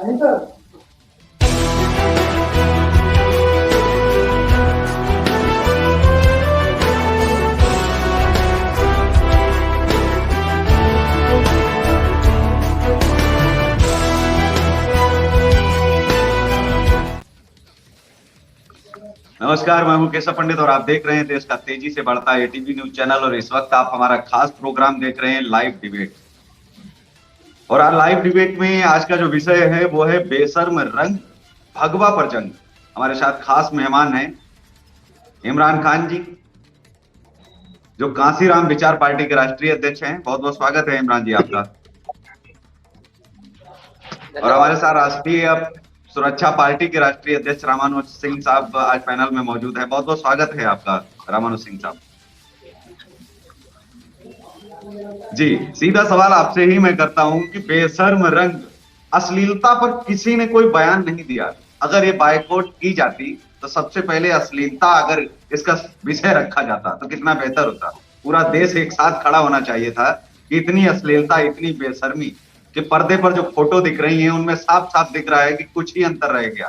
नमस्कार, मैं हूं केशव पंडित और आप देख रहे हैं देश का तेजी से बढ़ता एटीवी न्यूज चैनल। और इस वक्त आप हमारा खास प्रोग्राम देख रहे हैं लाइव डिबेट। और आज लाइव डिबेट में आज का जो विषय है वो है बेशर्म रंग भगवा पर जंग। हमारे साथ खास मेहमान हैं इमरान खान जी, जो कांसीराम विचार पार्टी के राष्ट्रीय अध्यक्ष हैं। बहुत बहुत स्वागत है इमरान जी आपका। और हमारे साथ राष्ट्रीय सुरक्षा पार्टी के राष्ट्रीय अध्यक्ष रामानुज सिंह साहब आज पैनल में मौजूद है। बहुत बहुत स्वागत है आपका रामानुज सिंह साहब जी। सीधा सवाल आपसे ही मैं करता हूं कि बेशर्म रंग, अश्लीलता पर किसी ने कोई बयान नहीं दिया। अगर ये बायकॉट की जाती तो सबसे पहले अश्लीलता अगर इसका विषय रखा जाता तो कितना बेहतर होता। पूरा देश एक साथ खड़ा होना चाहिए था कि इतनी अश्लीलता, इतनी बेशर्मी कि पर्दे पर जो फोटो दिख रही हैं उनमें साफ साफ दिख रहा है कि कुछ ही अंतर रह गया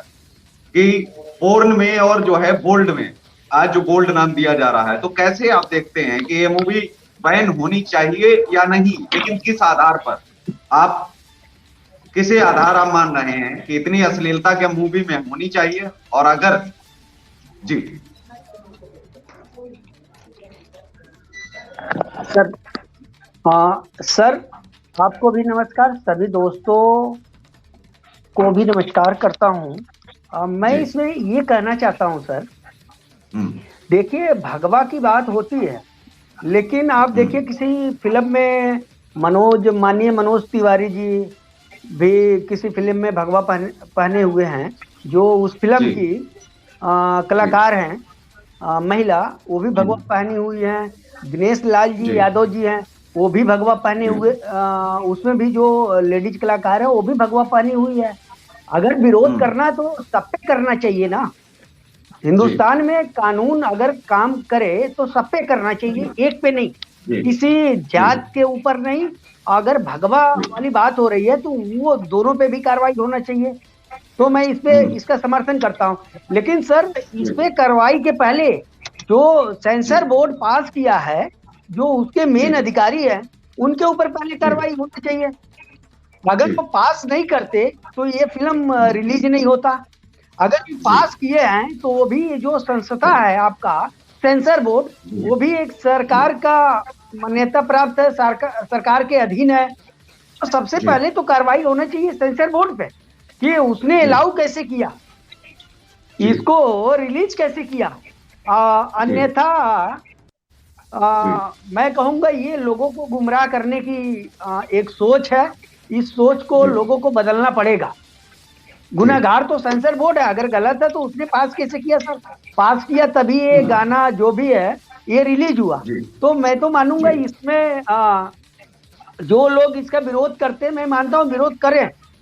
कि पोर्न में और जो है बोल्ड में आज जो बोल्ड नाम दिया जा रहा है। तो कैसे आप देखते हैं कि ये मूवी बैन होनी चाहिए या नहीं, लेकिन किस आधार पर, आप किसे आधार आप मान रहे हैं कि इतनी अश्लीलता क्या मूवी में होनी चाहिए? और अगर जी सर, सर आपको भी नमस्कार, सभी दोस्तों को भी नमस्कार करता हूं। मैं इसमें ये कहना चाहता हूं सर, देखिए भगवा की बात होती है, लेकिन आप देखिए किसी फिल्म में माननीय मनोज तिवारी जी भी किसी फिल्म में भगवा पहने हुए हैं, जो उस फिल्म की कलाकार हैं महिला, वो भी भगवा पहनी हुई है। दिनेश लाल जी यादव जी हैं, वो भी भगवा पहने हुए, उसमें भी जो लेडीज कलाकार है वो भी भगवा पहनी हुई है। अगर विरोध करना है तो सब पे करना चाहिए ना। हिंदुस्तान में कानून अगर काम करे तो सब पे करना चाहिए, एक पे नहीं, किसी जात के ऊपर नहीं। अगर भगवा वाली बात हो रही है तो वो दोनों पे भी कार्रवाई होना चाहिए। तो मैं इस पे इसका समर्थन करता हूं। लेकिन सर, इस पे कार्रवाई के पहले जो सेंसर बोर्ड पास किया है, जो उसके मेन अधिकारी हैं, उनके ऊपर पहले कार्रवाई होनी चाहिए। अगर वो पास नहीं करते तो ये फिल्म रिलीज नहीं होता। अगर ये पास किए हैं तो वो भी जो संस्था है आपका सेंसर बोर्ड, वो भी एक सरकार का मान्यता प्राप्त है, सरकार के अधीन है। तो सबसे पहले तो कार्रवाई होना चाहिए सेंसर बोर्ड पे कि उसने अलाउ कैसे किया, इसको रिलीज कैसे किया। अन्यथा मैं कहूंगा ये लोगों को गुमराह करने की एक सोच है। इस सोच को लोगों को बदलना पड़ेगा। गुनाहगार तो सेंसर बोर्ड है, अगर गलत है तो उसने पास कैसे किया सर? पास किया तभी ये गाना जो भी है ये रिलीज हुआ। तो मैं तो मानूंगा इसमें जो लोग इसका विरोध करते हैं, मैं मानता हूँ विरोध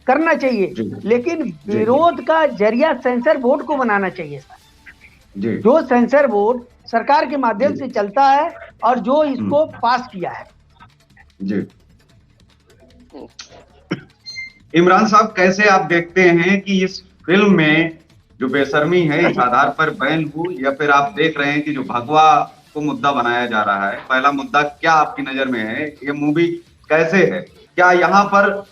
करना चाहिए, लेकिन विरोध का जरिया सेंसर बोर्ड को बनाना चाहिए सर। जो सेंसर बोर्ड सरकार के माध्यम से चलता है और जो इसको पास किया है। जी इमरान साहब, कैसे आप देखते हैं कि इस फिल्म में जो बेशर्मी है इस आधार पर बैन हो, या फिर आप देख रहे हैं कि जो भगवा को मुद्दा बनाया जा रहा है? पहला मुद्दा क्या आपकी नजर में है? ये मूवी कैसे है? क्या यहाँ पर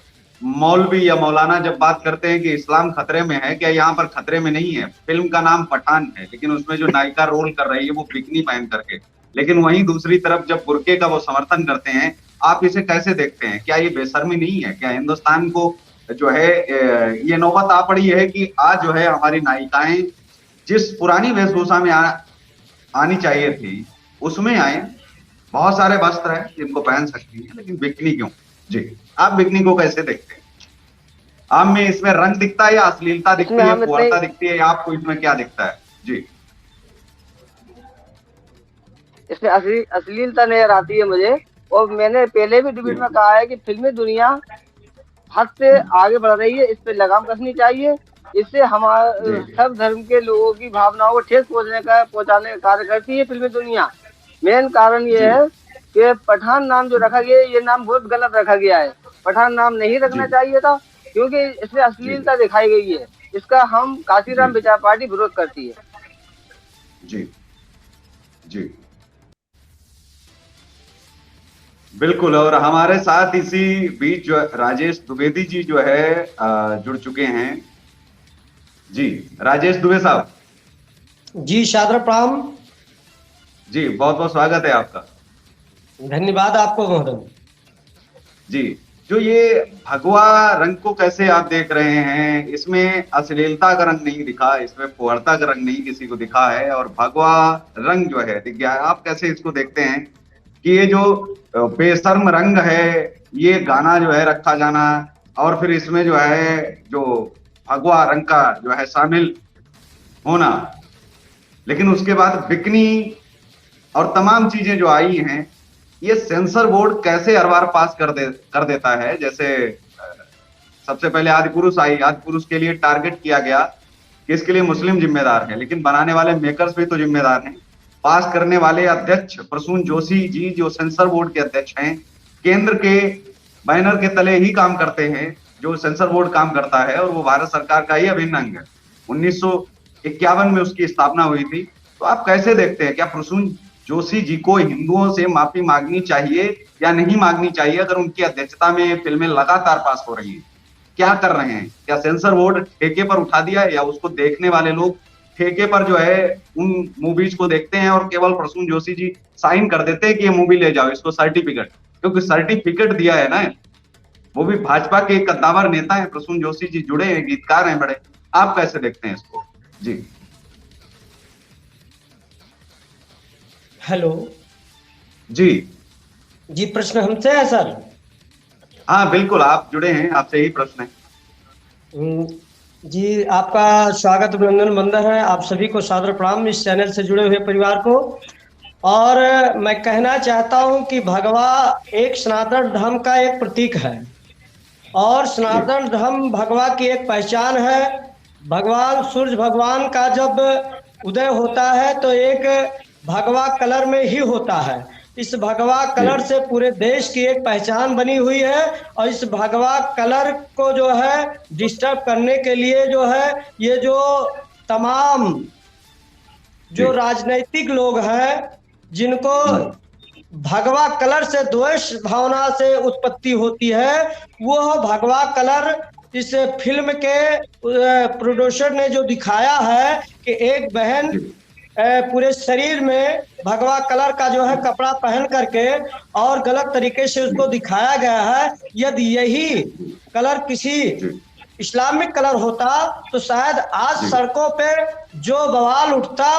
मौलवी या मौलाना जब बात करते हैं कि इस्लाम खतरे में है, क्या यहाँ पर खतरे में नहीं है? फिल्म का नाम पठान है, लेकिन उसमें जो नायिका रोल कर रही है वो बिकनी पहन करके, लेकिन वहीं दूसरी तरफ जब बुर्के का वो समर्थन करते हैं, आप इसे कैसे देखते हैं? क्या ये बेशर्मी नहीं है? क्या हिंदुस्तान को जो है ये नौबत आ पड़ी है कि आज जो है हमारी नायिकाएं जिस पुरानी वेशभूषा में आनी चाहिए थी उसमें आए? बहुत सारे वस्त्र हैं जिनको पहन सकती है, लेकिन बिकनी क्यों? जी, आप बिकनी को कैसे देखते हैं? आप में इसमें रंग दिखता है या अश्लीलता दिखती है, पुअरता दिखती है, या आपको इसमें क्या दिखता है? जी, इसमें अश्लीलता नजर आती है मुझे। और मैंने पहले भी डिबेट में कहा है कि फिल्मी दुनिया हद से आगे बढ़ रही है, इस पे लगाम कसनी चाहिए। इससे हमारे सब धर्म के लोगों की भावनाओं को ठेस पहुंचाने का कार्य करती है फिल्मी दुनिया। मेन कारण ये है कि पठान नाम जो रखा गया है, ये नाम बहुत गलत रखा गया है। पठान नाम नहीं रखना चाहिए था। क्योंकि इसमें अश्लीलता दिखाई गई है। इसका हम काशीराम विचार पार्टी विरोध करती है। जी जी बिल्कुल। और हमारे साथ इसी बीच जो राजेश द्विवेदी जी जो है जुड़ चुके हैं। जी राजेश दुबे साहब। जी सादर प्रणाम। जी बहुत बहुत स्वागत है आपका। धन्यवाद आपको महोदय। जी जो ये भगवा रंग को कैसे आप देख रहे हैं? इसमें अश्लीलता का रंग नहीं दिखा, इसमें फुहड़ता का रंग नहीं किसी को दिखा है, और भगवा रंग जो है दिख गया है। आप कैसे इसको देखते हैं कि ये जो बेशर्म रंग है, ये गाना जो है रखा जाना, और फिर इसमें जो है जो भगवा रंग का जो है शामिल होना, लेकिन उसके बाद बिकनी और तमाम चीजें जो आई हैं, ये सेंसर बोर्ड कैसे हर बार पास कर देता है? जैसे सबसे पहले आदि पुरुष आई, आदि पुरुष के लिए टारगेट किया गया कि इसके लिए मुस्लिम जिम्मेदार है, लेकिन बनाने वाले मेकर्स भी तो जिम्मेदार हैं। पास करने वाले अध्यक्ष प्रसून जोशी जी जो सेंसर बोर्ड के अध्यक्ष हैं, केंद्र के बैनर के तले ही काम करते हैं जो सेंसर बोर्ड काम करता है, और वो भारत सरकार का ही अभिन्न अंग है। 1951 में उसकी स्थापना हुई थी। तो आप कैसे देखते हैं, क्या प्रसून जोशी जी को हिंदुओं से माफी मांगनी चाहिए या नहीं मांगनी चाहिए अगर उनकी अध्यक्षता में फिल्में लगातार पास हो रही हैं? क्या कर रहे हैं? क्या सेंसर बोर्ड ठेके पर उठा दिया है, या उसको देखने वाले लोग ठेके पर जो है उन मूवीज को देखते हैं और केवल प्रसून जोशी जी साइन कर देते हैं कि ये मूवी ले जाओ, इसको सर्टिफिकेट, क्योंकि सर्टिफिकेट दिया है ना, वो भी भाजपा के एक कद्दावर नेता है प्रसून जोशी जी, जुड़े हैं, गीतकार हैं बड़े। आप कैसे देखते हैं इसको? जी हेलो। जी जी प्रश्न हमसे है सर? हाँ बिल्कुल, आप जुड़े हैं, आपसे ही प्रश्न है। जी आपका स्वागत अभिनंदन बंदन है। आप सभी को सादर प्रणाम, इस चैनल से जुड़े हुए परिवार को। और मैं कहना चाहता हूं कि भगवा एक सनातन धर्म का एक प्रतीक है, और सनातन धर्म भगवा की एक पहचान है। भगवान सूर्य भगवान का जब उदय होता है तो एक भगवा कलर में ही होता है। इस भगवा कलर से पूरे देश की एक पहचान बनी हुई है, और इस भगवा कलर को जो है डिस्टर्ब करने के लिए जो है ये जो तमाम जो राजनीतिक लोग हैं, जिनको भगवा कलर से द्वेष भावना से उत्पत्ति होती है, वो भगवा कलर इस फिल्म के प्रोड्यूसर ने जो दिखाया है कि एक बहन पूरे शरीर में भगवा कलर का जो है कपड़ा पहन करके और गलत तरीके से उसको दिखाया गया है। यदि यही कलर किसी इस्लामिक कलर होता तो शायद आज सड़कों पे जो बवाल उठता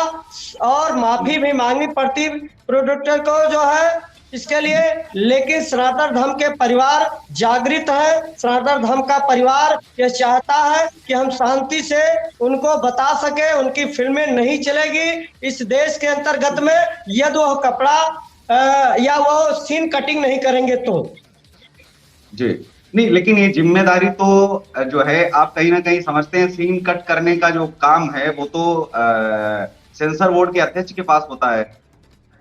और माफी भी मांगनी पड़ती प्रोड्यूसर को जो है इसके लिए। लेकिन सनातन धर्म के परिवार जागृत है। सनातन धर्म का परिवार यह चाहता है कि हम शांति से उनको बता सके उनकी फिल्में नहीं चलेगी इस देश के अंतर्गत में, यदि वो कपड़ा या वो सीन कटिंग नहीं करेंगे तो। जी नहीं, लेकिन ये जिम्मेदारी तो जो है आप कहीं ना कहीं समझते हैं, सीन कट करने का जो काम है वो तो सेंसर बोर्ड के अध्यक्ष के पास होता है।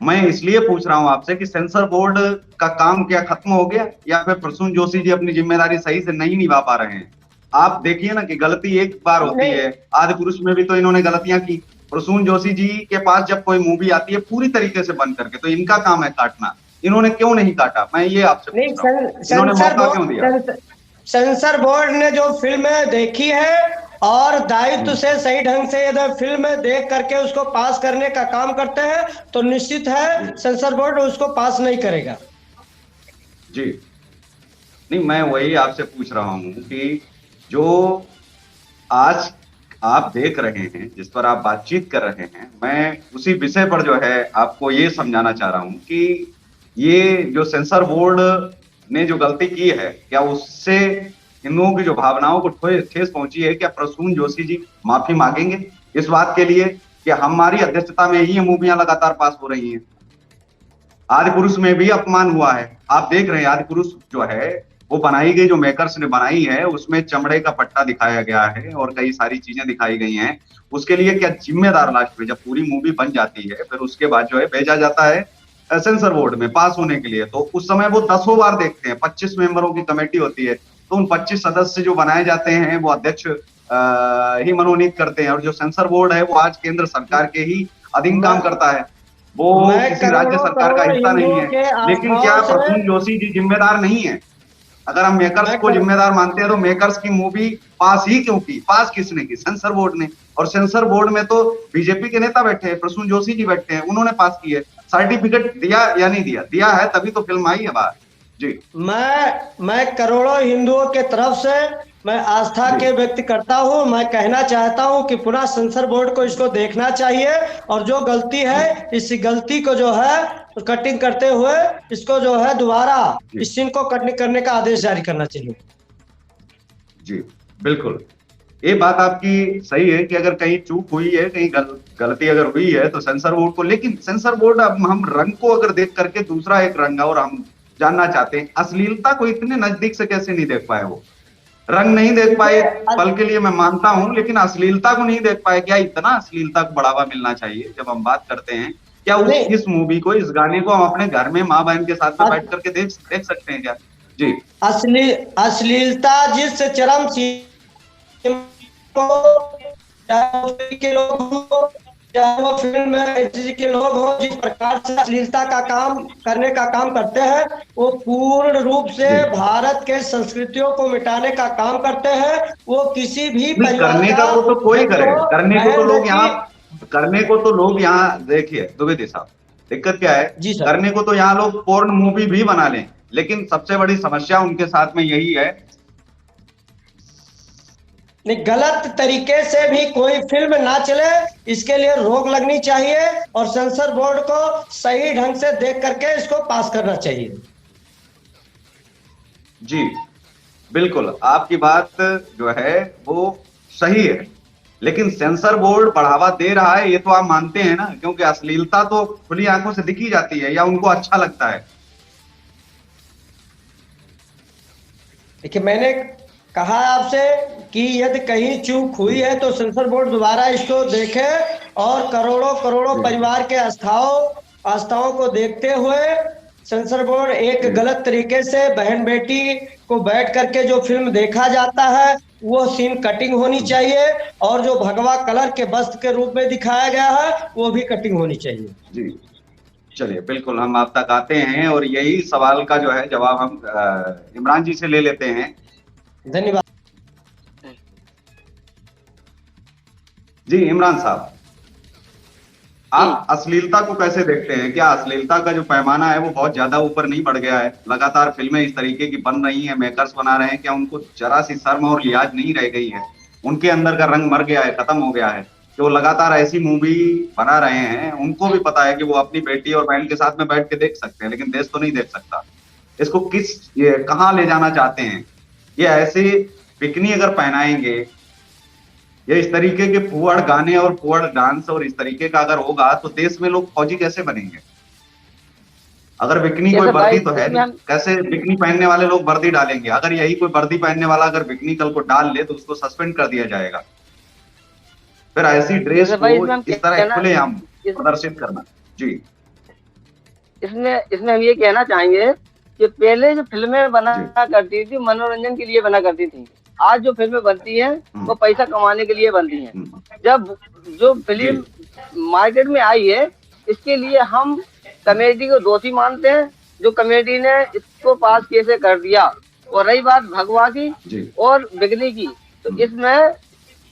मैं इसलिए पूछ रहा हूं आपसे कि सेंसर बोर्ड का काम क्या खत्म हो गया, या फिर प्रसून जोशी जी अपनी जिम्मेदारी सही से नहीं निभा पा रहे हैं? आप देखिए ना कि गलती एक बार होती है, आदि पुरुष में भी तो इन्होंने गलतियां की। प्रसून जोशी जी के पास जब कोई मूवी आती है पूरी तरीके से बंद करके, तो इनका काम है काटना, इन्होंने क्यों नहीं काटा? मैं ये आपसे पूछ रहा हूं, इन्होंने मौका क्यों दिया? सेंसर बोर्ड ने जो फिल्म देखी है और दायित्व से सही ढंग से यदि फिल्म देख करके उसको पास करने का काम करते हैं तो निश्चित है सेंसर बोर्ड उसको पास नहीं करेगा। जी नहीं, मैं वही आपसे पूछ रहा हूं कि जो आज आप देख रहे हैं, जिस पर आप बातचीत कर रहे हैं, मैं उसी विषय पर जो है आपको ये समझाना चाह रहा हूं कि ये जो सेंसर बोर्ड ने जो गलती की है, क्या उससे हिंदुओं की जो भावनाओं को ठेस पहुंची है? क्या प्रसून जोशी जी माफी मांगेंगे इस बात के लिए कि हमारी अध्यक्षता में ही ये मूवियां लगातार पास हो रही हैं? आदि पुरुष में भी अपमान हुआ है, आप देख रहे हैं। आदि पुरुष जो है वो बनाई गई, जो मेकर्स ने बनाई है, उसमें चमड़े का पट्टा दिखाया गया है और कई सारी चीजें दिखाई गई हैं। उसके लिए क्या जिम्मेदार लास्ट में जब पूरी मूवी बन जाती है फिर उसके बाद जो है भेजा जाता है सेंसर बोर्ड में पास होने के लिए, तो उस समय वो 10 बार देखते हैं। 25 मेंबरों की कमेटी होती है, तो उन 25 सदस्य जो बनाए जाते हैं वो अध्यक्ष ही मनोनीत करते हैं, और जो सेंसर बोर्ड है वो आज केंद्र सरकार के ही अधीन काम करता है, वो मैं किसी राज्य करोड़ों सरकार का करोड़ हिस्सा नहीं हिंदुओं है। के लेकिन क्या आस्थाओं से प्रसून जोशी जी जिम्मेदार नहीं है? अगर हम मेकर्स मैं को कर, जिम्मेदार मानते हैं तो मेकर्स की मूवी पास ही क्यों की? पास किसने की? सेंसर बोर्ड ने। और सेंसर बोर्ड में तो बीजेपी के नेता बैठे हैं, प्रसून जोशी जी बैठे हैं, उन्होंने पास की है। सर्टिफिकेट दिया या नहीं दिया? दिया है, तभी तो फिल्म आई है बाहर। जी मैं करोड़ों हिंदुओं के तरफ से मैं आस्था के व्यक्त करता हूं। मैं कहना चाहता हूं कि पुनः सेंसर बोर्ड को इसको देखना चाहिए, और जो गलती है इस गलती को जो है कटिंग करते हुए इसको जो है दोबारा इस सीन को कटिंग करने का आदेश जारी करना चाहिए। जी बिल्कुल, ये बात आपकी सही है कि अगर कहीं चूक हुई है, कहीं गलती अगर हुई है तो सेंसर बोर्ड को, लेकिन सेंसर बोर्ड, अब हम रंग को अगर देख करके दूसरा एक रंग, और हम जानना चाहते हैं अश्लीलता को इतने नजदीक से कैसे नहीं देख पाए? वो रंग नहीं देख पाए पल के लिए मैं मानता हूं, लेकिन अश्लीलता को नहीं देख पाए। क्या इतना अश्लीलता को बढ़ावा मिलना चाहिए जब हम बात करते हैं? क्या इस मूवी को, इस गाने को हम अपने घर में माँ बहन के साथ में बैठ करके देख सकते हैं क्या? जी अश्लीलता जिस चरम सीमा को, चाहे के लोग हो, चाहे वो फिल्म के लोग हो, जिस प्रकार से अश्लीलता का काम करने का काम करते हैं, वो पूर्ण रूप से भारत के संस्कृतियों को मिटाने का काम करते हैं। वो किसी भी परिवार करने का वो तो कोई करे, करने को तो लोग यहाँ, करने को तो लोग यहाँ, देखिए द्विवेदी साहब, दिक्कत क्या है? जी सर। करने को तो यहाँ लोग पोर्न मूवी भी बना लें, लेकिन सबसे बड़ी समस्या उनके साथ में यही है, गलत तरीके से भी कोई फिल्म ना चले, इसके लिए रोक लगनी चाहिए, और सेंसर बोर्ड को सही ढंग से देख करके इसको पास करना चाहिए। जी बिल्कुल, आपकी बात जो है वो सही है, लेकिन सेंसर बोर्ड बढ़ावा दे रहा है ये तो आप मानते हैं ना, क्योंकि अश्लीलता तो खुली आंखों से दिखी जाती है, या उनको अच्छा लगता है? देखिए, मैंने कहा आपसे कि यदि कहीं चूक हुई है तो सेंसर बोर्ड दोबारा इसको देखे, और करोड़ों करोड़ों परिवार के आस्थाओं को देखते हुए सेंसर बोर्ड एक गलत तरीके से बहन बेटी को बैठ करके जो फिल्म देखा जाता है वो सीन कटिंग होनी चाहिए, और जो भगवा कलर के वस्त्र के रूप में दिखाया गया है वो भी कटिंग होनी चाहिए। जी चलिए, बिल्कुल हम आप तक आते हैं, और यही सवाल का जो है जवाब हम इमरान जी से ले लेते हैं। धन्यवाद। जी इमरान साहब, आप अश्लीलता को कैसे देखते हैं? क्या अश्लीलता का जो पैमाना है वो बहुत ज्यादा ऊपर नहीं बढ़ गया है? लगातार फिल्में इस तरीके की बन रही हैं, मेकर्स बना रहे हैं, क्या उनको जरा सी शर्म और लिहाज नहीं रह गई है? उनके अंदर का रंग मर गया है, खत्म हो गया है, कि वो लगातार ऐसी मूवी बना रहे हैं? उनको भी पता है कि वो अपनी बेटी और बहन के साथ में बैठ के देख सकते हैं, लेकिन देश तो नहीं देख सकता। इसको कहाँ ले जाना चाहते हैं? ये ऐसे बिकनी अगर पहनाएंगे, ये इस तरीके के फुअड़ गाने और फुअड़ डांस और इस तरीके का अगर होगा तो देश में लोग फौजी कैसे बनेंगे? अगर बिकनी कोई वर्दी तो है नहीं, कैसे बिकनी पहनने वाले लोग वर्दी डालेंगे? अगर यही कोई वर्दी पहनने वाला अगर बिकनी कल को डाल ले तो उसको सस्पेंड कर दिया जाएगा। फिर ऐसी ड्रेस को इस तरह खुलेआम प्रदर्शित करना। जी इसमें हम ये कहना चाहेंगे कि पहले जो फिल्में बना करती थी मनोरंजन के लिए बना करती थी, आज जो फिल्में बनती हैं वो पैसा कमाने के लिए बनती हैं। जब जो फिल्म मार्केट में आई है इसके लिए हम कमेटी को दोषी मानते हैं, जो कमेटी ने इसको पास कैसे कर दिया। और रही बात भगवा की और बिगनी की, तो इसमें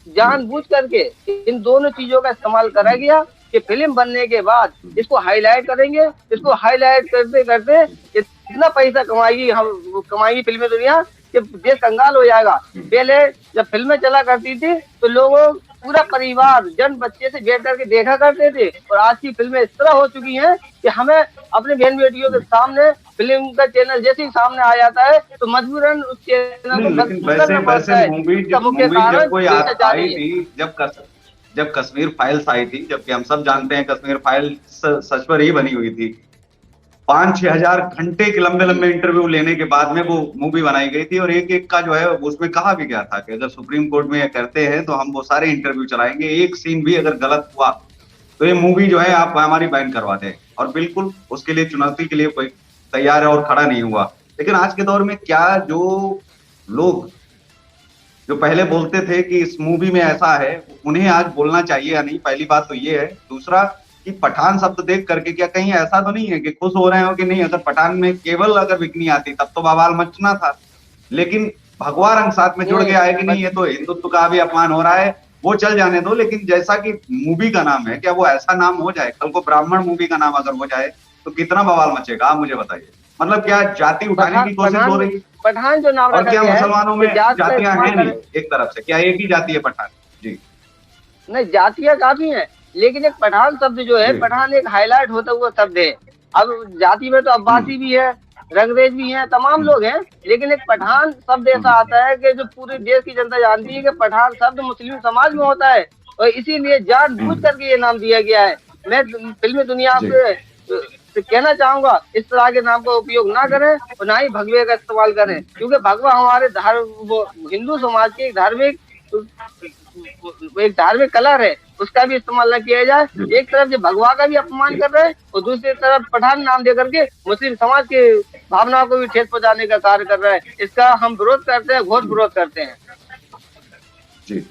जानबूझ करके इन दोनों चीजों का इस्तेमाल करा गया कि फिल्म बनने के बाद इसको हाईलाइट करेंगे, इसको हाईलाइट करते करते इतना पैसा कमाएगी फिल्में दुनिया कि देश कंगाल हो जाएगा। पहले जब फिल्में चला करती थी तो लोगों पूरा परिवार जन बच्चे से बैठ करके देखा करते थे, और आज की फिल्में इस तरह हो चुकी हैं कि हमें अपने बहन बेटियों के सामने फिल्म का चैनल जैसे ही सामने आ जाता है तो मजबूरन उस चैनल को बंद करना पड़ता है। इसका मुख्य कारण जब कश्मीर फाइल्स आई थी, जबकि हम सब जानते हैं कश्मीर फाइल्स सच पर ही बनी हुई थी, 5-6 हजार घंटे के लंबे लंबे इंटरव्यू लेने के बाद में वो मूवी बनाई गई थी, और एक एक का जो है उसमें कहा भी गया था कि अगर सुप्रीम कोर्ट में ये करते हैं तो हम वो सारे इंटरव्यू चलाएंगे, एक सीन भी अगर गलत हुआ तो ये मूवी जो है आप हमारी बैन करवा दें। और बिल्कुल उसके लिए चुनौती के लिए कोई तैयार है और खड़ा नहीं हुआ। लेकिन आज के दौर में क्या जो लोग जो पहले बोलते थे कि इस मूवी में ऐसा है, उन्हें आज बोलना चाहिए या नहीं, पहली बात तो ये है। दूसरा कि पठान शब्द देख करके क्या कहीं ऐसा तो नहीं है कि खुश हो रहे हो कि नहीं, अगर पठान में केवल अगर बिकनी आती तब तो बवाल मचना था, लेकिन भगवा रंग साथ में जुड़ गया है कि नहीं, ये तो हिंदुत्व का भी अपमान हो रहा है, वो चल जाने दो। लेकिन जैसा कि मूवी का नाम है, क्या वो ऐसा नाम हो जाए, कल को ब्राह्मण मूवी का नाम अगर हो जाए तो कितना बवाल मचेगा, आप मुझे बताइए। मतलब क्या जाति उठाने की कोशिश हो रही है? पठान जो नाम और रखा क्या गया है, मुसलमानों में जात का जातियां हैं इस्तेमाल नहीं? एक तरफ से क्या एक ही जाति है पठान? जी नहीं, जातियां काफी हैं, लेकिन एक पठान शब्द जो है, जी। पठान एक हाईलाइट होता हुआ शब्द है। अब जाति में तो अब्बासी भी है, रंगरेज भी हैं, तमाम लोग हैं, लेकिन एक पठान शब्द ऐसा आता है कि जो पूरे देश की जनता जानती है कि पठान शब्द मुस्लिम समाज में होता है, और इसीलिए जानबूझ करके ये नाम दिया गया है। मैं फिल्मी दुनिया से कहना चाहूंगा, इस तरह के नाम का उपयोग ना करें और ना ही भगवे का इस्तेमाल करें, क्योंकि भगवा हमारे हिंदू समाज के एक धार्मिक कलर है, उसका भी इस्तेमाल न किया जाए। एक तरफ जो भगवा का भी अपमान कर रहे हैं और दूसरी तरफ पठान नाम दे करके मुस्लिम समाज की भावनाओं को भी ठेस पहुंचाने का कार्य कर रहा है। इसका हम विरोध करते हैं, घोर विरोध करते हैं जी।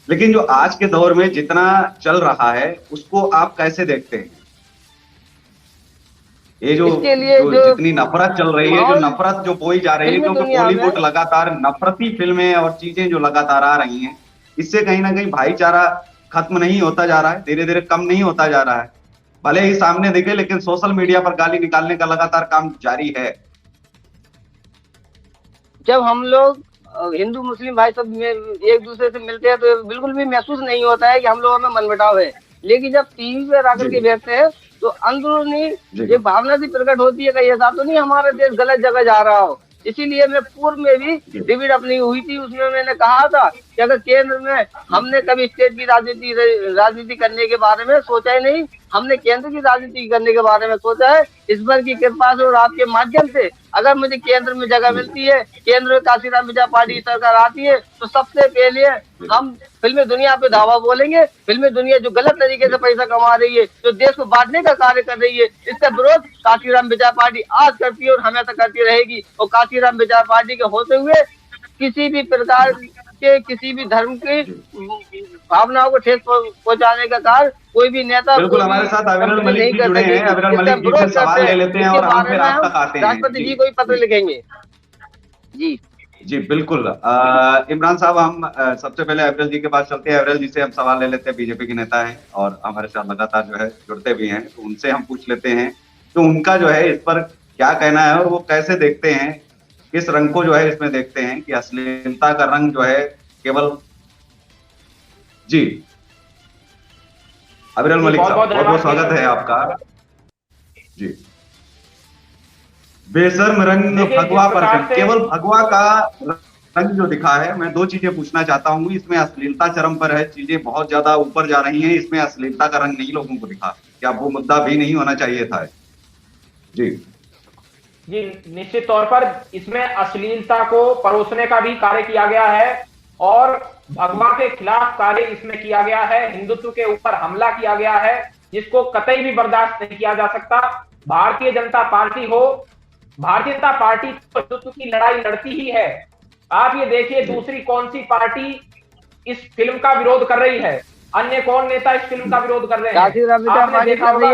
लेकिन जो आज के दौर में जितना चल रहा है उसको आप कैसे देखते हैं? ये जो इसके लिए जो जितनी नफरत चल रही है, जो नफरत जो बोई जा रही है, क्योंकि बॉलीवुड लगातार नफरती फिल्में और चीजें जो लगातार आ रही हैं, इससे कहीं ना कहीं भाईचारा खत्म नहीं होता जा रहा है, धीरे धीरे कम नहीं होता जा रहा है। भले ही सामने दिखे, लेकिन सोशल मीडिया पर गाली निकालने का लगातार काम जारी है। जब हम लोग हिंदू मुस्लिम भाई सब एक दूसरे से मिलते हैं तो बिल्कुल भी महसूस नहीं होता है कि हम लोगों में मनमुटाव है, लेकिन जब टीवी पर आकर के बैठते हैं तो अंदरूनी ये भावना सी प्रकट होती है कि ऐसा तो नहीं हमारा देश गलत जगह जा रहा हो। इसीलिए मैं पूर्व में भी डिबेट अपनी हुई थी, उसमें मैंने कहा था कि अगर केंद्र में हमने कभी स्टेट की राजनीति करने के बारे में सोचा ही नहीं, हमने केंद्र की राजनीति करने के बारे में सोचा है। ईश्वर की कृपा से और आपके माध्यम से अगर मुझे केंद्र में जगह मिलती है, केंद्र में काशीराम विजय पार्टी सरकार आती है, तो सबसे पहले हम फिल्मी दुनिया पे धावा बोलेंगे। फिल्मी दुनिया जो गलत तरीके से पैसा कमा रही है, जो देश को बांटने का कार्य कर रही है, इसका विरोध काशीराम विजय पार्टी आज करती है और हमेशा करती रहेगी। और काशीराम विजय पार्टी के होते हुए किसी भी प्रकार के किसी भी धर्म की भावनाओं को ठेस पहुंचाने का कार्य कोई भी नेता बिल्कुल हमारे साथ अविरल मलिक जी जुड़े हैं। अविरल मलिक जी से सवाल ले लेते हैं और हम फिर आप तक आते हैं। राष्ट्रपति जी को ही पत्र लिखेंगे। जी जी बिल्कुल। इमरान साहब, हम सबसे पहले अविरल जी के पास चलते हैं। अविरल जी से हम सवाल ले लेते हैं, बीजेपी के नेता हैं और हमारे साथ लगातार जो है जुड़ते भी हैं, तो उनसे हम पूछ लेते हैं तो उनका जो है इस पर क्या कहना है और वो कैसे देखते हैं, किस रंग को जो है इसमें देखते हैं कि अश्लीलता का रंग जो है केवल। जी अविरल मलिक साहब, बहुत बहुत स्वागत है आपका। जी बेशर्म रंग भगवा पर केवल भगवा का रंग जो दिखा है, मैं दो चीजें पूछना चाहता हूँ। इसमें अश्लीलता चरम पर है, चीजें बहुत ज्यादा ऊपर जा रही हैं, इसमें अश्लीलता का रंग नहीं लोगों को दिखा, क्या वो मुद्दा भी नहीं होना चाहिए था? जी जी निश्चित तौर पर इसमें अश्लीलता को परोसने का भी कार्य किया गया है और भगवा के खिलाफ कार्य इसमें किया गया है। हिंदुत्व के ऊपर हमला किया गया है, जिसको कतई भी बर्दाश्त नहीं किया जा सकता। भारतीय जनता पार्टी हो, भारतीय जनता पार्टी हिंदुत्व की लड़ाई लड़ती ही है। आप ये देखिए दूसरी कौन सी पार्टी इस फिल्म का विरोध कर रही है, अन्य कौन नेता इस फिल्म का विरोध कर रहे हैं? आपने देखा होगा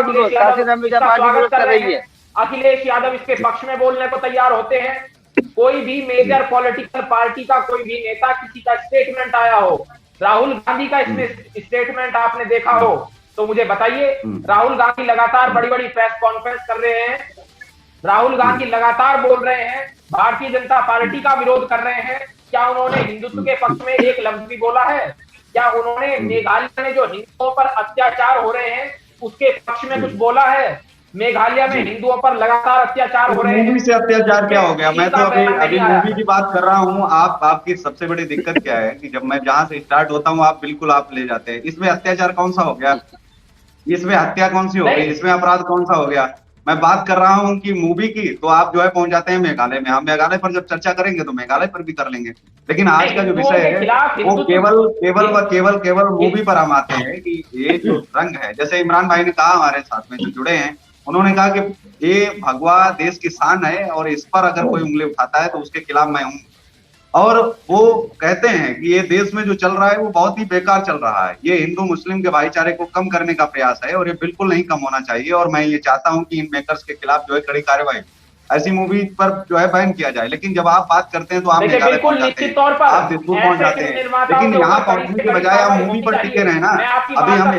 अखिलेश यादव इसके पक्ष में बोलने को तैयार होते हैं। कोई भी मेजर पॉलिटिकल पार्टी का कोई भी नेता किसी का स्टेटमेंट आया हो, राहुल गांधी का इसमें स्टेटमेंट आपने देखा हो तो मुझे बताइए। राहुल गांधी लगातार बड़ी बड़ी प्रेस कॉन्फ्रेंस कर रहे हैं, राहुल गांधी लगातार बोल रहे हैं, भारतीय जनता पार्टी का विरोध कर रहे हैं। क्या उन्होंने हिंदुत्व के पक्ष में एक लफ्ज भी बोला है? क्या उन्होंने मेघालय में जो हिंदुओं पर अत्याचार हो रहे हैं उसके पक्ष में कुछ बोला है? मेघालय में हिंदुओं पर लगातार अत्याचार हो रहे हैं। मूवी से अत्याचार क्या हो गया? मैं तो अभी मूवी की बात कर रहा हूँ। आपकी सबसे बड़ी दिक्कत क्या है कि जब मैं जहां से स्टार्ट होता हूँ आप बिल्कुल आप ले जाते हैं। इसमें अत्याचार कौन सा हो गया? इसमें हत्या कौन सी हो गई? इसमें अपराध कौन सा हो गया? मैं बात कर रहा हूँ कि मूवी की, तो आप जो है पहुंच जाते हैं मेघालय में। हम मेघालय पर जब चर्चा करेंगे तो मेघालय पर भी कर लेंगे, लेकिन आज का जो विषय है वो केवल मूवी पर हम आते हैं कि ये जो रंग है, जैसे इमरान भाई ने कहा हमारे साथ में जो जुड़े हैं उन्होंने कहा कि ये भगवा देश की शान है और इस पर अगर कोई उंगली उठाता है तो उसके खिलाफ मैं हूँ। और वो कहते हैं कि ये देश में जो चल रहा है वो बहुत ही बेकार चल रहा है, ये हिंदू मुस्लिम के भाईचारे को कम करने का प्रयास है और ये बिल्कुल नहीं कम होना चाहिए। और मैं ये चाहता हूं कि इन मेकर्स के खिलाफ जो है कड़ी कार्रवाई, ऐसी मूवी पर जो है बैन किया जाए। लेकिन जब आप बात करते हैं तो आप मेघालय पहुंच जाते हैं, आप दिसपुर पहुंच जाते हैं, लेकिन यहाँ पहुंचने के बजाय आप मूवी पर टिके रहे ना। अभी हम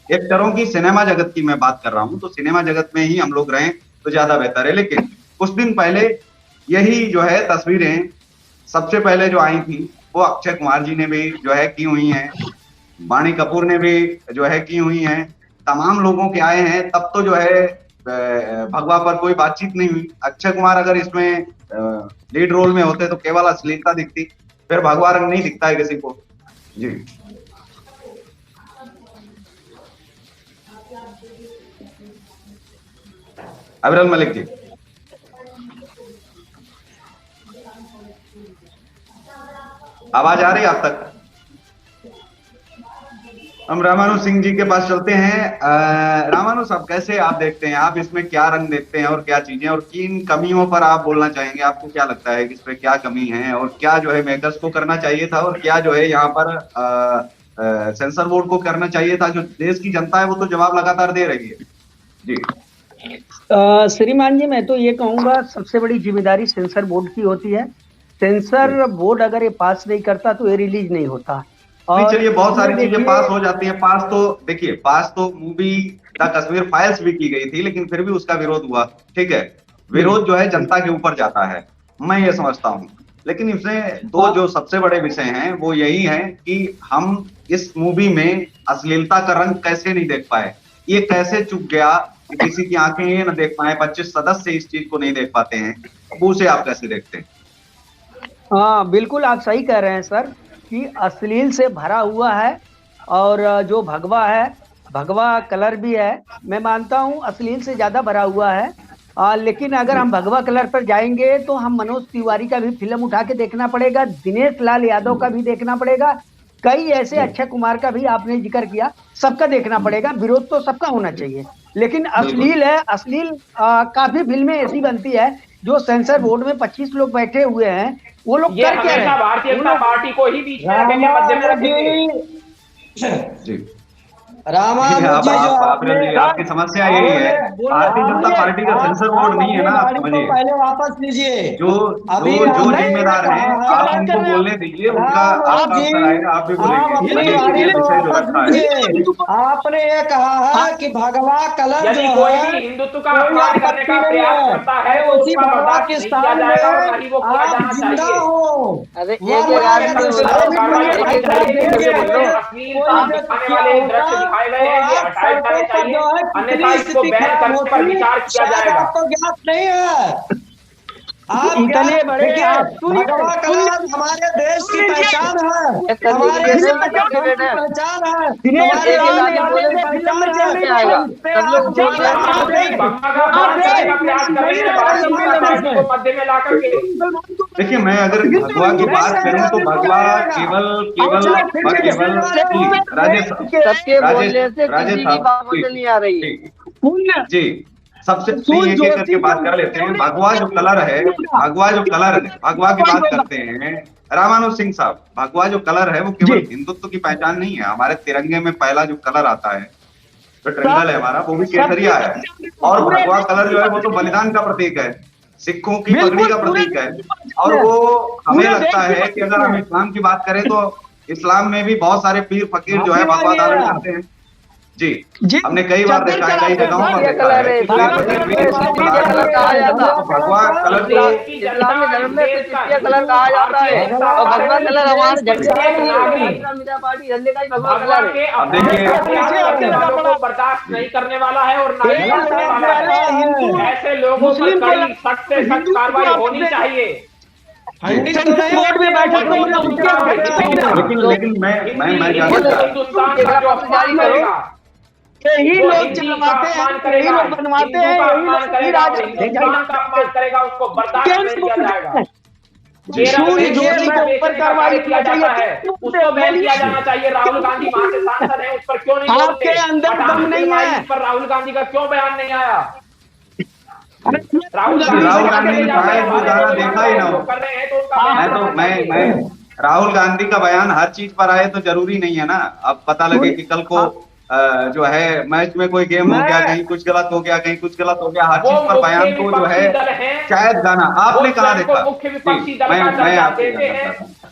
एक्टरों की सिनेमा जगत की मैं बात कर रहा हूँ, तो सिनेमा जगत में ही हम लोग रहें तो ज्यादा बेहतर है। लेकिन कुछ दिन पहले यही जो है तस्वीरें सबसे पहले जो आई थी वो अक्षय कुमार जी ने भी जो है की हुई हैं, वाणी कपूर ने भी जो है की हुई हैं, तमाम लोगों के आए हैं। तब तो जो है भगवा पर कोई बातचीत नहीं हुई। अक्षय कुमार अगर इसमें लीड रोल में होते तो केवल अश्लीलता दिखती, फिर भगवा रंग नहीं दिखता है किसी को। जी अबरल मलिक जी, आवाज आ रही है आप तक? हम रामानु सिंह जी के पास चलते हैं। रामानु साहब, कैसे आप देखते हैं, आप इसमें क्या रंग देखते हैं और क्या चीजें और किन कमियों पर आप बोलना चाहेंगे? आपको क्या लगता है कि इसमें क्या कमी है और क्या जो है मेकर्स को करना चाहिए था और क्या जो है यहाँ पर सेंसर बोर्ड को करना चाहिए था? जो देश की जनता है वो तो जवाब लगातार दे रही है। जी श्रीमान जी, मैं तो ये कहूंगा सबसे बड़ी जिम्मेदारी सेंसर बोर्ड की होती है। सेंसर बोर्ड अगर ये पास नहीं करता तो ये रिलीज नहीं होता। और चलिए बहुत सारी चीजें पास हो जाती हैं। पास तो देखिए, पास तो मूवी द कश्मीर फाइल्स भी की गई थी, लेकिन फिर भी उसका विरोध हुआ। ठीक है, विरोध जो है जनता के ऊपर जाता है, मैं ये समझता हूँ। लेकिन इसमें दो जो सबसे बड़े विषय हैं वो यही है कि हम इस मूवी में अश्लीलता का रंग कैसे नहीं देख पाए, ये कैसे चुक गया कि किसी की आंखें ये न देख पाए, 25 सदस्य इस चीज को नहीं देख पाते हैं। उसे आप कैसे देखते हैं? हाँ बिल्कुल, आप सही कह रहे हैं सर कि अश्लील से भरा हुआ है। और जो भगवा है, भगवा कलर भी है, मैं मानता हूँ अश्लील से ज्यादा भरा हुआ है। लेकिन अगर हम भगवा कलर पर जाएंगे तो हम मनोज तिवारी का भी फिल्म उठा के देखना पड़ेगा, दिनेश लाल यादव का भी देखना पड़ेगा, कई ऐसे अक्षय कुमार का भी आपने जिक्र किया, सबका देखना पड़ेगा। विरोध तो सबका होना चाहिए, लेकिन अश्लील है, अश्लील काफी फिल्में ऐसी बनती है जो सेंसर बोर्ड में 25 लोग बैठे हुए हैं, वो लोग कर क्या रहे हैं? भारतीय जनता पार्टी को ही बीच में रखेंगे, मध्य में रखेंगे। आपकी समस्या यही है, भारतीय जनता पार्टी का सेंसर बोर्ड नहीं है ना, आप समझिए। पहले वापस लीजिए। जो जिम्मेदार हैं आप उनको बोलने दीजिए, उनका आपका अवसर आएगा, आप भी बोलेंगे। विषय जो रखा है, आपने ये कहा है कि भगवा कलर यदि जो कोई है भी हिंदुत्व का अपमान करने का प्रयास करता है तो उसी उसका भगवा बर्दाश्त के नहीं किया स्थान जाएगा और ना ही में वो किया आप जाना जिंदा चाहिए। हो। अरे अश्लीलता दिखाने वाले दृश्य दिखाए गए हैं, ये हटाए जाने चाहिए, अन्यथा इसको बैन करने पर विचार किया जाएगा। आपको ज्ञात नहीं है, आप इतने बड़े भगवा कलर हमारे देश की पहचान है, हमारे देश की पहचान है, हमारे मध्य में ला करके देखिए, मैं अगर भगवा की बात करूं तो भगवा केवल राजेश साहब नहीं आ रही जी, सबसे एक एक करके बात कर लेते हैं। भगवा जो कलर है, भगवा की बात करते हैं रामानु सिंह साहब। भगवा जो कलर है वो केवल हिंदुत्व की पहचान नहीं है। हमारे तिरंगे में पहला जो कलर आता है, जो ट्रिंगल है हमारा, वो भी केसरिया है। और भगवा कलर जो है वो तो बलिदान का प्रतीक है, सिखों की पगड़ी का प्रतीक है। और वो हमें लगता है कि अगर हम इस्लाम की बात करें तो इस्लाम में भी बहुत सारे पीर फकीर जो है भगवा धारण करते हैं। जी, हमने कई बार देखा है, कई जगहों पर देखा है। भगवा कलर को इस्लामी धर्म में कलर कहा जाता है और भगवा कलर हमारे झंडे पार्टी झंडे का ही भगवा कलर है। अब देखिए, को बर्दाश्त नहीं करने वाला है और ना ही करने वाला है। ऐसे लोगों पर कड़ी सख्त से सख्त कार्रवाई होनी चाहिए। लेकिन मैं हिंदुस्तान का जो अपमान करेगा, यही लोग चलवाते हैं, यही लोग बनवाते हैं, यही लोग हिंदुस्तान का अपमान करेगा, उसको बर्दाश्त नहीं किया जाएगा। शून्य जोशी के ऊपर कार्रवाई किया जाता है, उसको बैन किया जाना चाहिए। राहुल गांधी वहां से सांसद है, उस पर क्यों नहीं बोलते? आपके अंदर दम नहीं है। पर राहुल गांधी का क्यों बयान नहीं आया? राहुल गांधी ने शायद वो गाना देखा ही ना हो। कर रहे हैं तो उनका मैं राहुल गांधी का बयान हर चीज पर आए तो जरूरी नहीं है ना। अब पता लगे कि कल को जो है मैच में कोई गेम हो गया, कहीं कुछ गलत हो गया, कहीं कुछ गलत हो गया, हर चीज पर बयान को जो है शायद गाना आपने कहा देखा,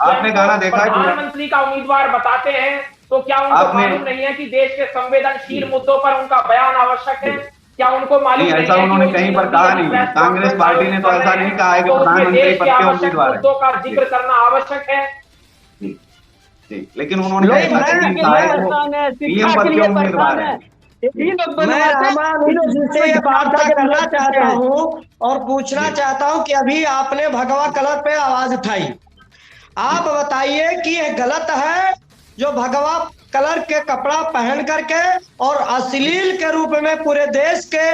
आपने गाना देखा है? प्रधानमंत्री का उम्मीदवार बताते हैं तो क्या उनको मालूम नहीं है कि देश के संवेदनशील मुद्दों पर उनका बयान आवश्यक है? क्या उनको मालूम नहीं? ऐसा उन्होंने कहीं पर कहा नहीं है। कांग्रेस पार्टी ने तो ऐसा नहीं कहा है कि प्रधानमंत्री पद के उम्मीदवार मुद्दों का जिक्र करना आवश्यक है। लेकिन उन्होंने ऐसा नहीं कहा है कि पीएम पद के उम्मीदवार है। मैं रामानुज जी से ये वार्ता करना चाहता हूँ और पूछना चाहता हूँ कि अभी आपने भगवा कलर पे आवाज उठाई, आप बताइए कि ये गलत है जो भगवा कलर के कपड़ा पहन करके और अश्लील के रूप में पूरे देश के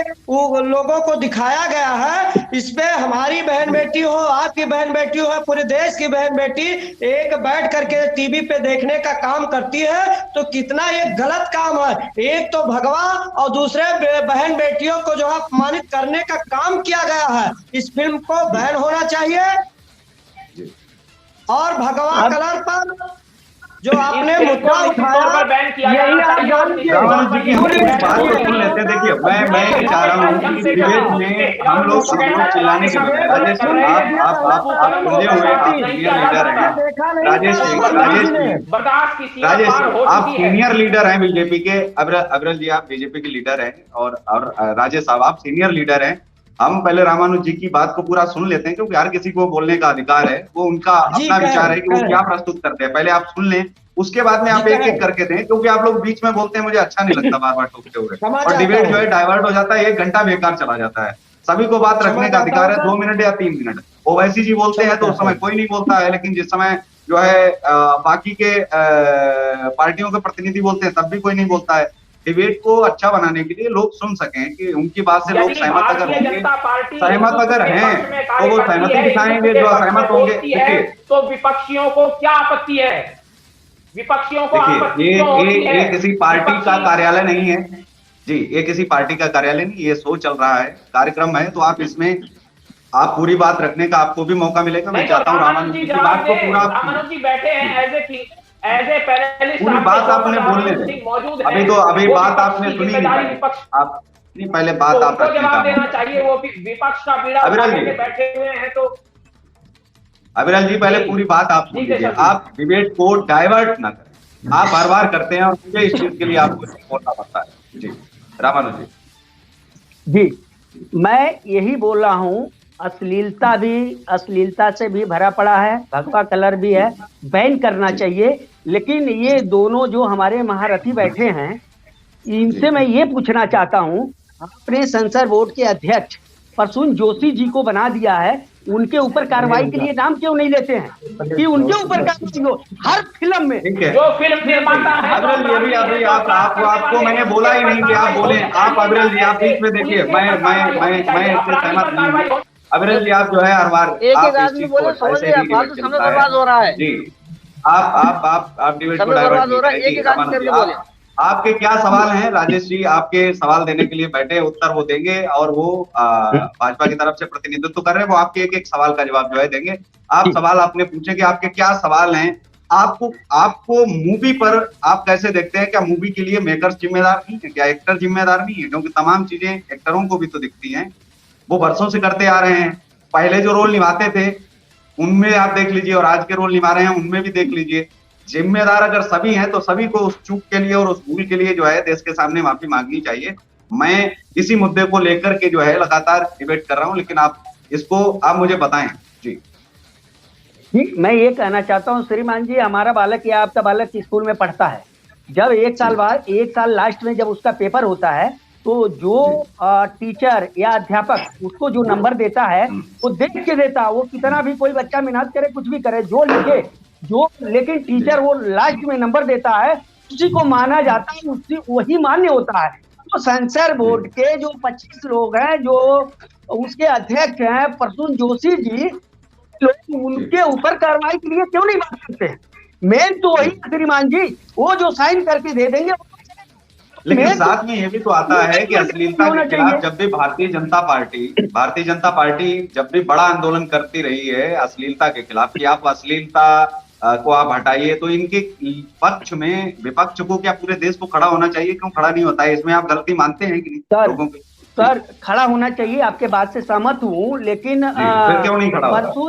लोगों को दिखाया गया है? इस पे हमारी बहन बेटी हो, आपकी बहन बेटी हो, पूरे देश की बहन बेटी एक बैठ करके टीवी पे देखने का काम करती है, तो कितना ये गलत काम है। एक तो भगवा और दूसरे बहन बेटियों को जो है अपमानित करने का काम किया गया है। इस फिल्म को बैन होना चाहिए और भगवा कलर पर जो आपने मुद्दा उठाया राहुल जी की बात को सुन लेते। देखिए मैं ये चाह रहा हूँ कि डिबेट में हम लोग चिल्लाने के बजाय, राजेश आप सुने हुए, आप सीनियर लीडर हैं, राजेश आप सीनियर लीडर हैं बीजेपी के, अब्रल जी आप बीजेपी के लीडर हैं और राजेश साहब आप सीनियर लीडर हैं। हम पहले रामानुज जी की बात को पूरा सुन लेते हैं क्योंकि हर किसी को बोलने का अधिकार है, वो उनका अपना विचार है कि वो क्या प्रस्तुत करते हैं। पहले आप सुन लें, उसके बाद में आप एक एक करके दें, क्योंकि आप लोग बीच में बोलते हैं, मुझे अच्छा नहीं लगता बार बार टोकते हुए, और डिबेट जो है डाइवर्ट हो जाता है, 1 घंटा बेकार चला जाता है। सभी को बात रखने का अधिकार है, 2 मिनट या 3 मिनट। ओवैसी जी बोलते हैं तो उस समय कोई नहीं बोलता है, लेकिन जिस समय जो है बाकी के पार्टियों के प्रतिनिधि बोलते हैं तब भी कोई नहीं बोलता है। डिबेट को अच्छा बनाने के लिए लोग सुन सकें कि उनकी बात से लोग सहमत अगर होंगे, सहमत अगर हैं तो वो सहमति दिखाएंगे, जो असहमत होंगे। देखिए तो विपक्षियों को क्या आपत्ति है? विपक्षियों को देखिए ये किसी पार्टी का कार्यालय नहीं है जी, ये किसी पार्टी का कार्यालय नहीं, ये शो चल रहा है, कार्यक्रम है, तो आप इसमें आप पूरी बात रखने का आपको भी मौका मिलेगा। मैं चाहता हूँ रामानुज जी की बात को पूरा, रामानुज जी बैठे हैं एज ए पैनलिस्ट, पूरी बात आपने बोलने दें। अभी बात आपने सुनी नहीं, आप पहले बात आप जवाब देना चाहिए, वो विपक्ष का बीड़ा बैठे हुए हैं। तो अविरल जी पहले पूरी बात आप सुन लीजिए, आप डिबेट को डाइवर्ट ना करें, आप बार बार करते हैं और मुझे इस चीज के लिए आपको बोलना पड़ता है। जी रामानुज जी, मैं यही बोल रहा हूँ, अश्लीलता से भी भरा पड़ा है, भगवा कलर भी है, बैन करना चाहिए। लेकिन ये दोनों जो हमारे महारथी बैठे हैं, इनसे मैं ये पूछना चाहता हूँ, अपने सेंसर बोर्ड के अध्यक्ष प्रसून जोशी जी को बना दिया है, उनके ऊपर कार्रवाई के लिए नाम क्यों नहीं लेते हैं कि उनके ऊपर कार्रवाई हो हर फिल्म में? जो फिल्म निर्माता है, अभी आपको मैंने बोला ही नहीं कि आप बोले। आप अविरल जी आप बीच में देखिए, मैं इससे सहमत नहीं हूँ। अविरल जी आप जो है हर बार एक आदमी बोले समय बर्बाद हो रहा है जी, आप डिबेट को डाइवर्ट। आपके क्या सवाल हैं राजेश जी? आपके सवाल देने के लिए बैठे, उत्तर वो देंगे, और वो भाजपा की तरफ से प्रतिनिधित्व कर रहे हैं, वो आपके एक एक सवाल का जवाब जो है देंगे। आप सवाल आपने पूछे कि आपके क्या सवाल हैं, आपको मूवी पर आप कैसे देखते हैं? क्या मूवी के लिए मेकर्स जिम्मेदार नहीं है? क्या एक्टर जिम्मेदार नहीं है? क्योंकि तमाम चीजें एक्टरों को भी तो दिखती हैं, वो वर्षों से करते आ रहे हैं। पहले जो रोल निभाते थे उनमें आप देख लीजिए, और आज के रोल निभा रहे हैं उनमें भी देख लीजिए। जिम्मेदार अगर सभी हैं तो सभी को उस चूक के लिए और उस भूल के लिए जो है देश के सामने माफी मांगनी चाहिए। मैं इसी मुद्दे को लेकर के जो है लगातार डिबेट कर रहा हूं, लेकिन आप मुझे बताएं। जी मैं ये कहना चाहता हूँ श्रीमान जी, हमारा बालक या आपका बालक स्कूल में पढ़ता है, जब 1 साल बाद 1 साल लास्ट में जब उसका पेपर होता है, तो जो टीचर या अध्यापक उसको जो नंबर देता है वो देख के देता है। वो कितना भी कोई बच्चा मेहनत करे, कुछ भी करे, जो लिखे लेकिन टीचर वो लास्ट में नंबर देता है, उसी को माना जाता है, उसी वही मान्य होता है। तो सेंसर बोर्ड के जो 25 लोग हैं, जो उसके अध्यक्ष हैं प्रसून जोशी जी, लोग उनके ऊपर कार्रवाई के लिए क्यों नहीं बात करते? मेन तो वही है श्रीमान जी, वो जो साइन करके दे देंगे। लेकिन मेन साथ में ये भी तो आता है कि अश्लीलता के खिलाफ जब भी भारतीय जनता पार्टी जब भी बड़ा आंदोलन करती रही है अश्लीलता के खिलाफ कि आप अश्लीलता को आप हटाइए, तो इनके पक्ष में विपक्ष को क्या पूरे देश को खड़ा होना चाहिए, क्यों खड़ा नहीं होता है? इसमें आप गलती मानते हैं कि नहीं लोगों की? सर खड़ा होना चाहिए, आपके बात से सहमत हूँ, लेकिन फिर क्यों नहीं खड़ा होता?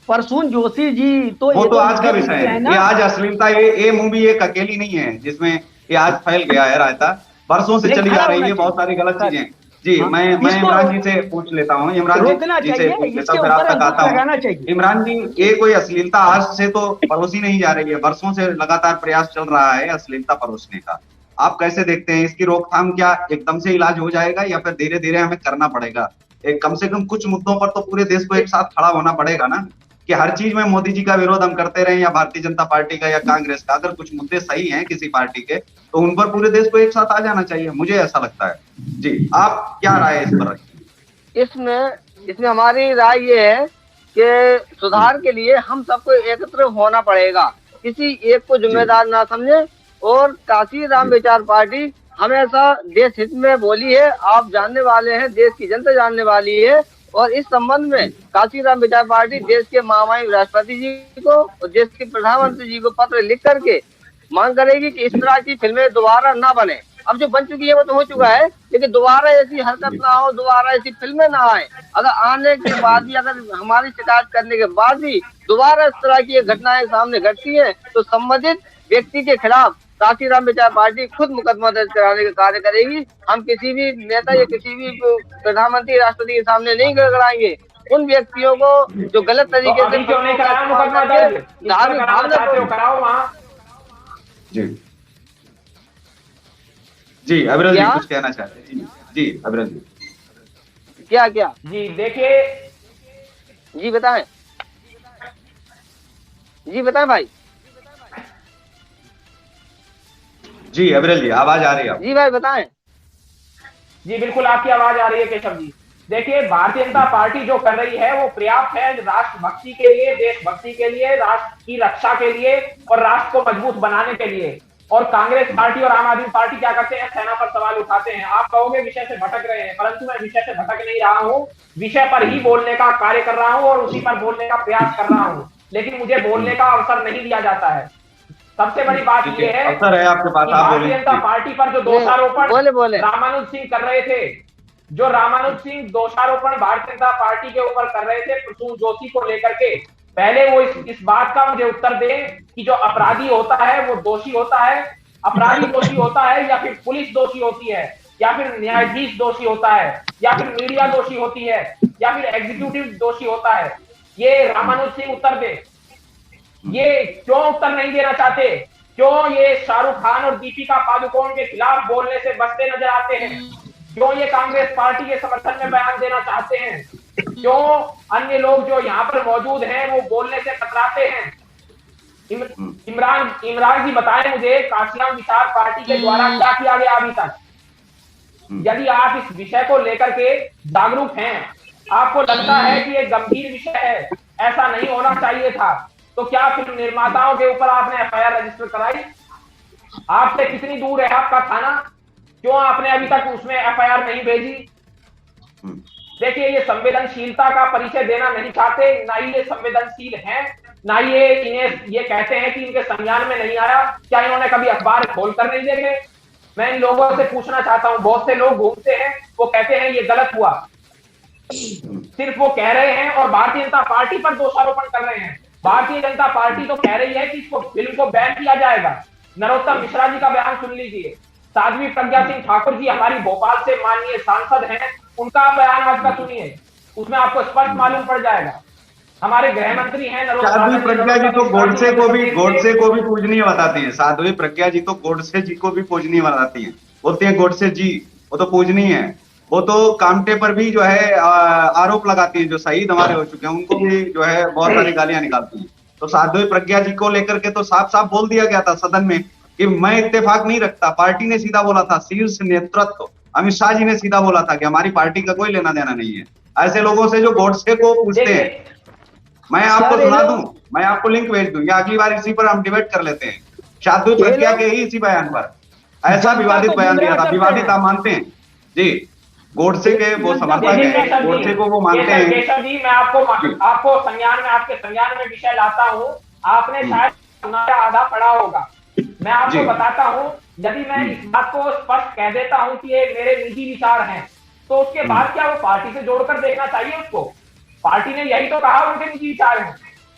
परसून जोशी जी तो वो तो आज का विषय है, ये आज अश्लीलता ये मूवी एक अकेली नहीं है जिसमें ये आज फैल गया है रायता, बरसों से चली आ रही है बहुत सारी गलत चीजें। जी मैं इमरान जी से पूछ लेता हूँ, इमरान जी से पूछ लेता हूँ, फिर आप तक आता हूँ। इमरान जी, ये कोई अश्लीलता आज से तो परोसी नहीं जा रही है, बरसों से लगातार प्रयास चल रहा है अश्लीलता परोसने का। आप कैसे देखते हैं इसकी रोकथाम? क्या एकदम से इलाज हो जाएगा या फिर धीरे धीरे हमें करना पड़ेगा? एक कम से कम कुछ मुद्दों पर तो पूरे देश को एक साथ खड़ा होना पड़ेगा ना, कि हर चीज में मोदी जी का विरोध हम करते रहे या भारतीय जनता पार्टी का या कांग्रेस का। अगर कुछ मुद्दे सही हैं किसी पार्टी के तो उन पर पूरे देश को एक साथ आ जाना चाहिए, मुझे ऐसा लगता है। जी आप क्या राय है इस पर रखिए? इसमें हमारी राय ये है कि सुधार के लिए हम सबको एकत्र होना पड़ेगा, किसी एक को जिम्मेदार ना समझे। और काशीराम विचार पार्टी हमेशा देश हित में बोली है, आप जानने वाले हैं, देश की जनता जानने वाली है। और इस संबंध में काशीराम विचार पार्टी देश के महामहिम राष्ट्रपति जी को और देश के प्रधानमंत्री जी को पत्र लिख करके मांग करेगी कि इस तरह की फिल्में दोबारा ना बने। अब जो बन चुकी है वो तो हो चुका है, लेकिन दोबारा ऐसी हरकत ना हो, दोबारा ऐसी फिल्में ना आए। अगर आने के बाद भी, अगर हमारी शिकायत करने के बाद भी दोबारा इस तरह की घटनाएं सामने घटती है तो संबंधित व्यक्ति के खिलाफ काशीराम विचार पार्टी खुद मुकदमा दर्ज कराने का कार्य करेगी। हम किसी भी नेता या किसी भी प्रधानमंत्री राष्ट्रपति के सामने नहीं गड़गड़ाएंगे। उन व्यक्तियों को जो गलत तरीके से क्यों नहीं कराया मुकदमा दर्ज? धार्मिक भावना कराओ वहाँ। जी अविरल जी कुछ कहना चाहते हैं? जी अविरल जी क्या जी देखिए, जी बताएं भाई। जी अविरल जी आवाज आ रही है? जी भाई बताएं। जी बिल्कुल आपकी आवाज आ रही है केशव जी। देखिए, भारतीय जनता पार्टी जो कर रही है वो पर्याप्त है राष्ट्रभक्ति के लिए, देशभक्ति के लिए, राष्ट्र की रक्षा के लिए और राष्ट्र को मजबूत बनाने के लिए। और कांग्रेस पार्टी और आम आदमी पार्टी क्या करते हैं? सेना पर सवाल उठाते हैं। आप कहोगे विषय से भटक रहे हैं, परंतु मैं विषय से भटक नहीं रहा हूँ, विषय पर ही बोलने का कार्य कर रहा हूँ और उसी पर बोलने का प्रयास कर रहा हूँ, लेकिन मुझे बोलने का अवसर नहीं दिया जाता है। सबसे बड़ी बात यह है आपके पास, भारतीय जनता पार्टी पर जो दोषारोपण रामानुज सिंह कर रहे थे, जो रामानुज सिंह दोषारोपण भारतीय जनता पार्टी के ऊपर कर रहे थे प्रसून जोशी को लेकर के, पहले वो इस बात का मुझे उत्तर दें कि जो अपराधी होता है वो दोषी होता है, अपराधी दोषी होता है या फिर पुलिस दोषी होती है या फिर न्यायाधीश दोषी होता है या फिर मीडिया दोषी होती है या फिर एग्जीक्यूटिव दोषी होता है? ये रामानुज सिंह उत्तर दे। ये क्यों उत्तर नहीं देना चाहते? क्यों ये शाहरुख खान और दीपिका पादुकोण के खिलाफ बोलने से बचते नजर आते हैं? क्यों ये कांग्रेस पार्टी के समर्थन में बयान देना चाहते हैं? क्यों अन्य लोग जो यहाँ पर मौजूद हैं वो बोलने से कतराते हैं? इमरान जी बताएं मुझे, काशीराम विचार पार्टी के द्वारा क्या किया गया अभी तक? यदि आप इस विषय को लेकर के जागरूक हैं, आपको लगता है कि ये गंभीर विषय है, ऐसा नहीं होना चाहिए था, तो क्या फिल्म निर्माताओं के ऊपर आपने एफआईआर रजिस्टर कराई? आपसे कितनी दूर है आपका थाना? क्यों आपने अभी तक उसमें एफआईआर नहीं भेजी? देखिए, ये संवेदनशीलता का परिचय देना नहीं चाहते, ना ही ये संवेदनशील हैं, ना ये इन्हें ये कहते हैं कि इनके संज्ञान में नहीं आया। क्या इन्होंने कभी अखबार खोलकर नहीं देखे? मैं इन लोगों से पूछना चाहता हूं, बहुत से लोग घूमते हैं, वो कहते हैं ये गलत हुआ, सिर्फ वो कह रहे हैं और भारतीय जनता पार्टी पर दोषारोपण कर रहे हैं। भारतीय जनता पार्टी तो कह रही है कि इसको फिल्म को बैन किया जाएगा। नरोत्तम मिश्रा जी का बयान सुन लीजिए, साध्वी प्रज्ञा सिंह ठाकुर जी हमारी भोपाल से माननीय सांसद हैं, उनका बयान आज का सुनिए, उसमें आपको स्पष्ट मालूम पड़ जाएगा। हमारे गृह मंत्री हैं साध्वी प्रज्ञा जी तो गोडसे को भी पूजनीय बताती हैं। साध्वी प्रज्ञा जी तो गोडसे जी को भी पूजनीय बताती हैं, बोलते हैं गोडसे जी वो तो पूजनीय है। वो तो कामटे पर भी जो है आरोप लगाती है, जो शहीद हमारे हो चुके हैं उनको भी जो है बहुत सारी गालियां निकालती है। तो साध्वी प्रज्ञा जी को लेकर के तो साफ साफ बोल दिया गया था सदन में कि मैं इत्तेफाक नहीं रखता। पार्टी ने सीधा बोला था, शीर्ष नेतृत्व अमित शाह जी ने सीधा बोला था कि हमारी पार्टी का कोई लेना देना नहीं है। ऐसे लोगों से जो गोडसे को पूछते हैं। मैं आपको सुना दूं, मैं आपको लिंक भेज दूं, या अगली बार इसी पर हम डिबेट कर लेते हैं। शादुल प्रज्ञा के ही इसी बयान पर ऐसा विवादित बयान दिया था। विवादित आप मानते हैं जी? गोडसे के वो समर्थक हैं, गोडसे को वो मानते हैं। केशव जी, मैं आपको संज्ञान में, आपके संज्ञान में विषय लाता हूँ। आपने शायद सुना या आधा पढ़ा होगा। मैं आपको बताता हूँ, यदि मैं इस बात को स्पष्ट कह देता हूँ कि ये मेरे निजी विचार हैं, तो उसके बाद क्या वो पार्टी से जोड़कर देखना चाहिए उसको? पार्टी ने यही तो कहा उनके निजी विचार हैं।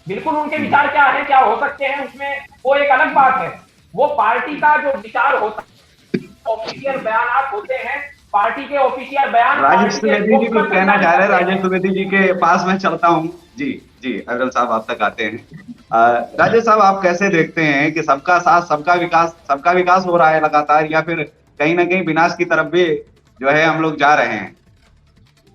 बिल्कुल उनके विचार क्या है, क्या हो सकते हैं उसमें, वो एक अलग बात है। वो पार्टी का जो विचार होता है, ऑफिशियल बयान होते हैं, पार्टी के ऑफिशियल बयान। राजेश द्विवेदी जी कुछ कहना चाह रहे हैं। राजेश द्विवेदी जी के पास मैं चलता हूँ। जी जी, अग्रल साहब आप तक आते हैं। राजेश साहब, आप कैसे देखते हैं कि सबका साथ सबका विकास हो रहा है लगातार, या फिर कहीं ना कहीं विनाश की तरफ भी जो है हम लोग जा रहे हैं?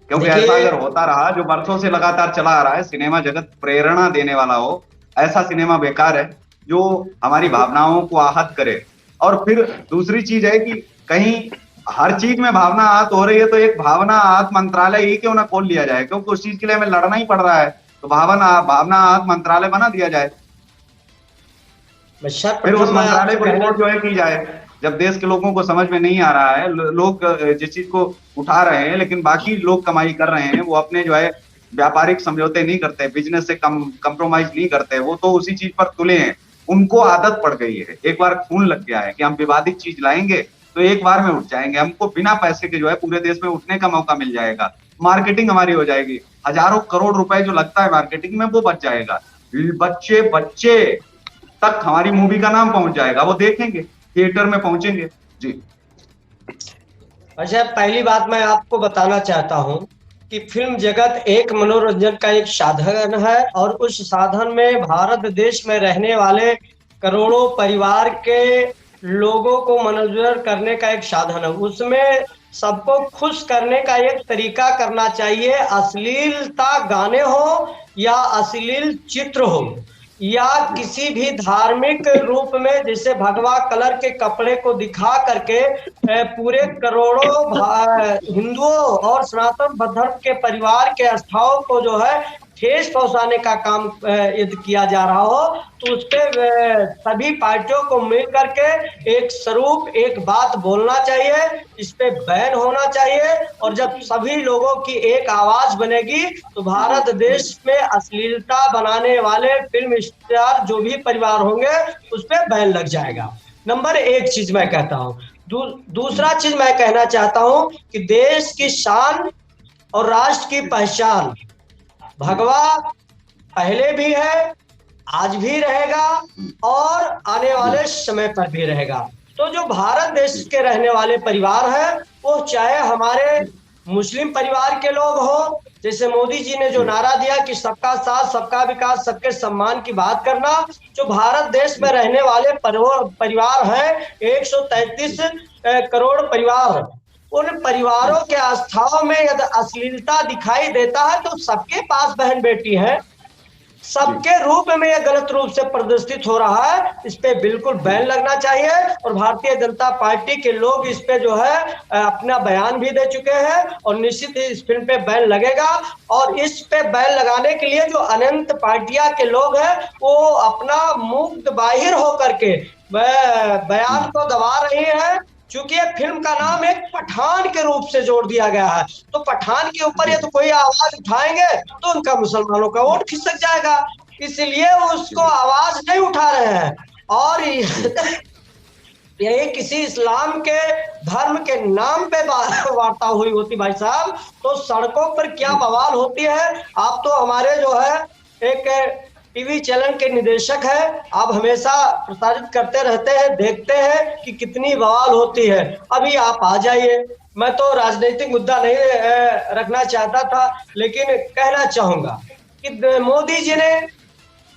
क्योंकि ऐसा अगर होता रहा, जो बरसों से लगातार चला आ रहा है, सिनेमा जगत प्रेरणा देने वाला हो, ऐसा सिनेमा बेकार है जो हमारी भावनाओं को आहत करे। और फिर दूसरी चीज है कि कहीं हर चीज में भावना आहत हो रही है, तो एक भावना आहत मंत्रालय ही क्यों ना खोल लिया जाए, क्योंकि उस चीज के लिए हमें लड़ना ही पड़ रहा है। तो भावना आहत मंत्रालय बना दिया जाए, फिर उस मंत्रालय को रिपोर्ट जो है की जाए। जब देश के लोगों को समझ में नहीं आ रहा है, लोग जिस चीज को उठा रहे हैं लेकिन बाकी लोग कमाई कर रहे हैं, वो अपने जो है व्यापारिक समझौते नहीं करते, बिजनेस से कंप्रोमाइज नहीं करते, वो तो उसी चीज पर तुले हैं। उनको आदत पड़ गई है, एक बार खून लग गया है कि हम विवादित चीज लाएंगे तो एक बार में उठ जाएंगे। हमको बिना पैसे के जो है पूरे देश में उठने का मौका मिल जाएगा, मार्केटिंग हमारी हो जाएगी, हजारों करोड़ रुपए जो लगता है मार्केटिंग में वो बच जाएगा, बच्चे तक हमारी मूवी का नाम पहुंच जाएगा, वो देखेंगे, थिएटर में पहुंचेंगे। जी अच्छा, पहली बात मैं आपको बताना चाहता हूं कि फिल्म जगत एक मनोरंजन का एक साधन है, और उस साधन में भारत देश में रहने वाले करोड़ों परिवार के लोगों को मनोरंजन करने का एक साधन है। उसमें सबको खुश करने का एक तरीका करना चाहिए। अश्लीलता गाने हो या अश्लील चित्र हो या किसी भी धार्मिक रूप में, जैसे भगवा कलर के कपड़े को दिखा करके पूरे करोड़ों हिंदुओं और सनातन धर्म के परिवार के आस्थाओं को जो है ठेस पहुंचाने का काम यदि किया जा रहा हो, तो उस पे सभी पार्टियों को मिल करके एक स्वरूप, एक बात बोलना चाहिए, इस पे बैन होना चाहिए। और जब सभी लोगों की एक आवाज बनेगी तो भारत देश में अश्लीलता बनाने वाले फिल्म स्टार जो भी परिवार होंगे उस पे बैन लग जाएगा। नंबर एक चीज मैं कहता हूँ। दूसरा चीज मैं कहना चाहता हूँ कि देश की शान और राष्ट्र की पहचान भगवा पहले भी है, आज भी रहेगा और आने वाले समय पर भी रहेगा। तो जो भारत देश के रहने वाले परिवार हैं, वो चाहे हमारे मुस्लिम परिवार के लोग हो, जैसे मोदी जी ने जो नारा दिया कि सबका साथ, सबका विकास, सबके सम्मान की बात करना, जो भारत देश में रहने वाले परिवार हैं 133 करोड़ परिवार, उन परिवारों के आस्थाओं में यदि अश्लीलता दिखाई देता है तो सबके पास बहन बेटी है, सबके रूप में यह गलत रूप से प्रदर्शित हो रहा है। इस पे बिल्कुल बैन लगना चाहिए और भारतीय जनता पार्टी के लोग इस पे जो है अपना बयान भी दे चुके हैं और निश्चित ही इस फिल्म पे बैन लगेगा। और इस पे बैन लगाने के लिए जो अनंत पार्टियां के लोग हैं वो अपना मुक्त बाहिर होकर के बयान को दबा रही है। चूंकि फिल्म का नाम एक पठान के रूप से जोड़ दिया गया है, तो पठान के ऊपर ये तो कोई आवाज उठाएंगे तो उनका मुसलमानों का वोट खिसक जाएगा, इसलिए उसको आवाज नहीं उठा रहे हैं। और यही किसी इस्लाम के धर्म के नाम पे वार्ता हुई होती भाई साहब, तो सड़कों पर क्या बवाल होती है। आप तो हमारे जो है एक टीवी चैनल के निदेशक है, आप हमेशा प्रसारित करते रहते हैं, देखते हैं कि कितनी बवाल होती है। अभी आप आ जाइए, मैं तो राजनीतिक मुद्दा नहीं रखना चाहता था, लेकिन कहना चाहूंगा कि मोदी जी ने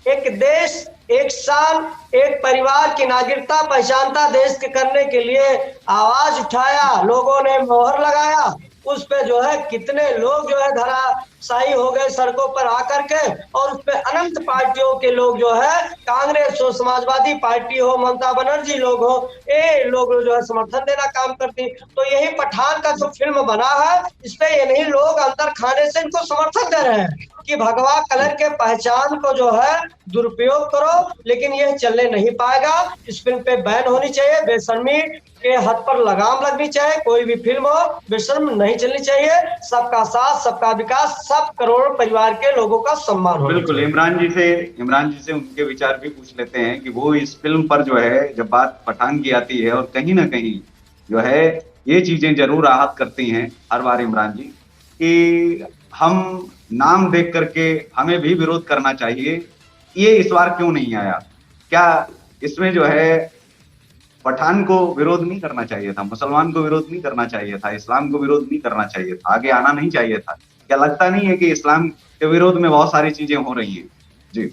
एक देश, एक शान, एक परिवार की नागरिकता पहचानता देश के करने के लिए आवाज उठाया, लोगों ने मोहर लगाया, उस पे जो है कितने लोग जो है धराशायी हो गए सड़कों पर आकर के, और उस पे अनंत पार्टियों के लोग जो है कांग्रेस हो, समाजवादी पार्टी हो, ममता बनर्जी लोग हो, ये लोग जो है समर्थन देना काम करती। तो यही पठान का जो फिल्म बना है, इस पे ये नहीं लोग अंदर खाने से इनको समर्थन दे रहे हैं कि भगवा कलर के पहचान को जो है दुरुपयोग करो, लेकिन यह चलने नहीं पाएगा। इस फिल्म पे बैन होनी चाहिए, बेशर्मी के हद पर लगाम लगनी चाहिए। कोई भी फिल्म हो बेशर्म नहीं चलनी चाहिए। सबका साथ, सबका विकास, सब करोड़ों परिवार के लोगों का सम्मान हो। बिल्कुल, इमरान जी से उनके विचार भी पूछ लेते हैं कि वो इस फिल्म पर जो है जब बात पठान की आती है और कहीं ना कहीं जो है ये चीजें जरूर आहत करती हैं हर बार इमरान जी, कि हम नाम देख करके हमें भी विरोध करना चाहिए, ये इस बार क्यों नहीं आया? क्या इसमें जो है पठान को विरोध नहीं करना चाहिए था, मुसलमान को विरोध नहीं करना चाहिए था, इस्लाम को विरोध नहीं करना चाहिए था, आगे आना नहीं चाहिए था? क्या लगता नहीं है कि इस्लाम के विरोध में बहुत सारी चीजें हो रही हैं? जी,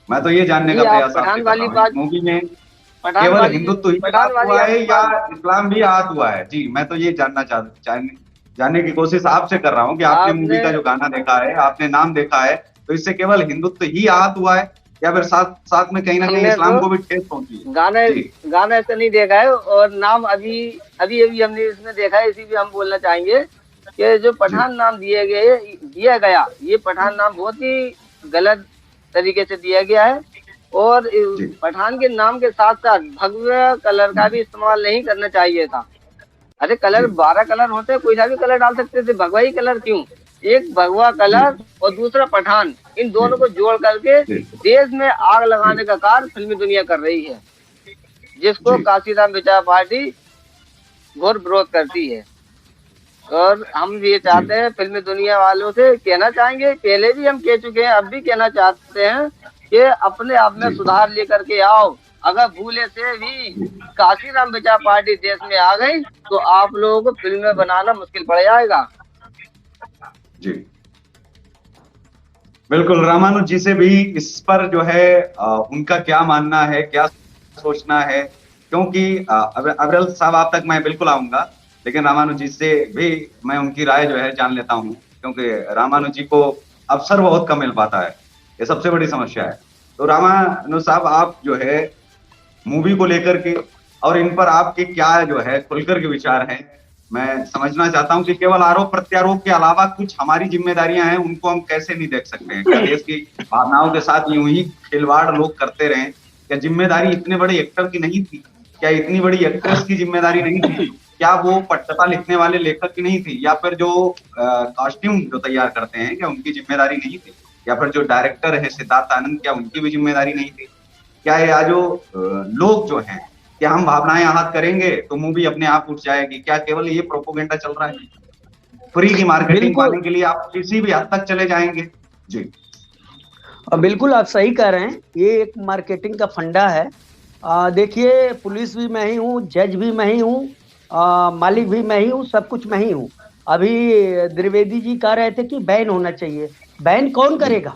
मैं तो ये जानने का प्रयास आपसे कर रहा हूँ, मूवी में केवल हिंदुत्व ही आहत हुआ है या इस्लाम भी आहत हुआ है? जी, मैं तो ये जानने की कोशिश आपसे कर रहा हूँ कि आपने मूवी का जो गाना देखा है, आपने नाम देखा है, तो इससे केवल हिंदुत्व ही आहत हुआ है या फिर साथ साथ में कहीं ना कहीं इस्लाम को भी ठेस पहुंची है? गाना ऐसा नहीं देखा है और नाम अभी हमने इसमें देखा है, इसी भी हम बोलना चाहेंगे कि जो पठान नाम दिया गया, ये पठान नाम बहुत ही गलत तरीके से दिया गया है। और पठान के नाम के साथ साथ भगवा कलर का भी इस्तेमाल नहीं करना चाहिए था। अरे कलर 12 कलर होते हैं, कोई सा भी कलर डाल सकते थे, भगवा ही कलर क्यों? एक भगवा कलर और दूसरा पठान, इन दोनों को जोड़ करके देश में आग लगाने का कार्य फिल्मी दुनिया कर रही है, जिसको काशीराम बचाव पार्टी घोर विरोध करती है। और हम ये चाहते हैं, फिल्मी दुनिया वालों से कहना चाहेंगे, पहले भी हम कह चुके हैं, अब भी कहना चाहते हैं कि अपने आप में सुधार लेकर के आओ। अगर भूले से भी काशीराम बचाव पार्टी देश में आ गई तो आप लोगों को फिल्में बनाना मुश्किल पड़ जाएगा। जी बिल्कुल, रामानुज जी से भी इस पर जो है उनका क्या मानना है, क्या सोचना है, क्योंकि अब्रल साहब आप तक मैं बिल्कुल आऊंगा, लेकिन रामानुज जी से भी मैं उनकी राय जो है जान लेता हूं, क्योंकि रामानुज जी को अवसर बहुत कम मिल पाता है, ये सबसे बड़ी समस्या है। तो रामानुज साहब, आप जो है मूवी को लेकर के और इन पर आपके क्या जो है खुलकर के विचार हैं, मैं समझना चाहता हूं कि केवल आरोप प्रत्यारोप के अलावा कुछ हमारी जिम्मेदारियां हैं, उनको हम कैसे नहीं देख सकते हैं? क्या देश की भावनाओं के साथ यूं ही खिलवाड़ लोग करते रहे? क्या जिम्मेदारी इतने बड़े एक्टर की नहीं थी? क्या इतनी बड़ी एक्ट्रेस की जिम्मेदारी नहीं थी? क्या वो पटकथा लिखने वाले लेखक की नहीं थी? या फिर जो कॉस्ट्यूम जो तैयार करते हैं, क्या उनकी जिम्मेदारी नहीं थी? या फिर जो डायरेक्टर है सिद्धार्थ आनंद, क्या उनकी भी जिम्मेदारी नहीं थी? क्या या जो लोग जो हैं, क्या हम भावनाएं आहत करेंगे तो मूवी अपने आप उठ जाएगी? क्या केवल ये प्रोपोगेंडा चल रहा है? फ्री की मार्केटिंग पाने के लिए आप किसी भी हद तक चले जाएंगे? जी बिल्कुल आप सही कह रहे हैं, ये एक मार्केटिंग का फंडा है। देखिए, पुलिस भी मैं ही हूँ, जज भी मैं ही हूँ, मालिक भी मैं ही हूँ, सब कुछ मैं ही हूँ। अभी द्विवेदी जी कह रहे थे कि बैन होना चाहिए, बैन कौन करेगा?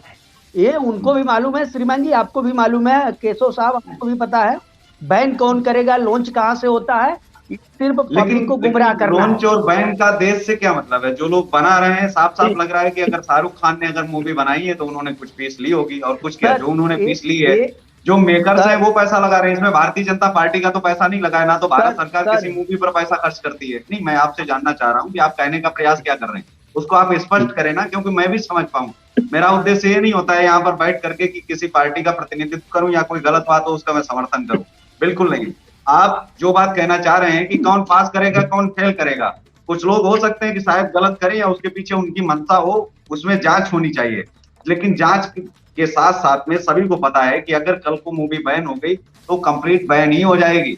ये उनको भी मालूम है, श्रीमान जी आपको भी मालूम है, केशव साहब आपको भी पता है, बैन कौन करेगा, लॉन्च कहाँ से होता है, सिर्फ पब्लिक को गुमराह करना। लॉन्च और बैन का देश से क्या मतलब है? जो लोग बना रहे हैं, साफ साफ लग रहा है कि अगर शाहरुख खान ने अगर मूवी बनाई है तो उन्होंने कुछ फीस ली होगी, और कुछ क्या, जो उन्होंने फीस ली है, जो मेकर्स हैं वो पैसा लगा रहे हैं। इसमें भारतीय जनता पार्टी का तो पैसा नहीं लगा है, ना तो भारत सरकार किसी मूवी पर पैसा खर्च करती है। नहीं, मैं आपसे जानना चाह रहा हूँ कि आप कहने का प्रयास क्या कर रहे हैं, उसको आप स्पष्ट करें ना, क्योंकि मैं भी समझ पाऊं। मेरा उद्देश्य ये नहीं होता है यहाँ पर बैठ करके कि किसी पार्टी का प्रतिनिधित्व करूं या कोई गलत बात हो उसका मैं समर्थन करूं, बिल्कुल नहीं। आप जो बात कहना चाह रहे हैं कि कौन पास करेगा कौन फेल करेगा, कुछ लोग हो सकते हैं कि शायद गलत करें या उसके पीछे उनकी मंशा हो, उसमें जांच होनी चाहिए। लेकिन जांच के साथ साथ में सभी को पता है कि अगर कल को मूवी बैन हो गई तो कंप्लीट बैन ही हो जाएगी,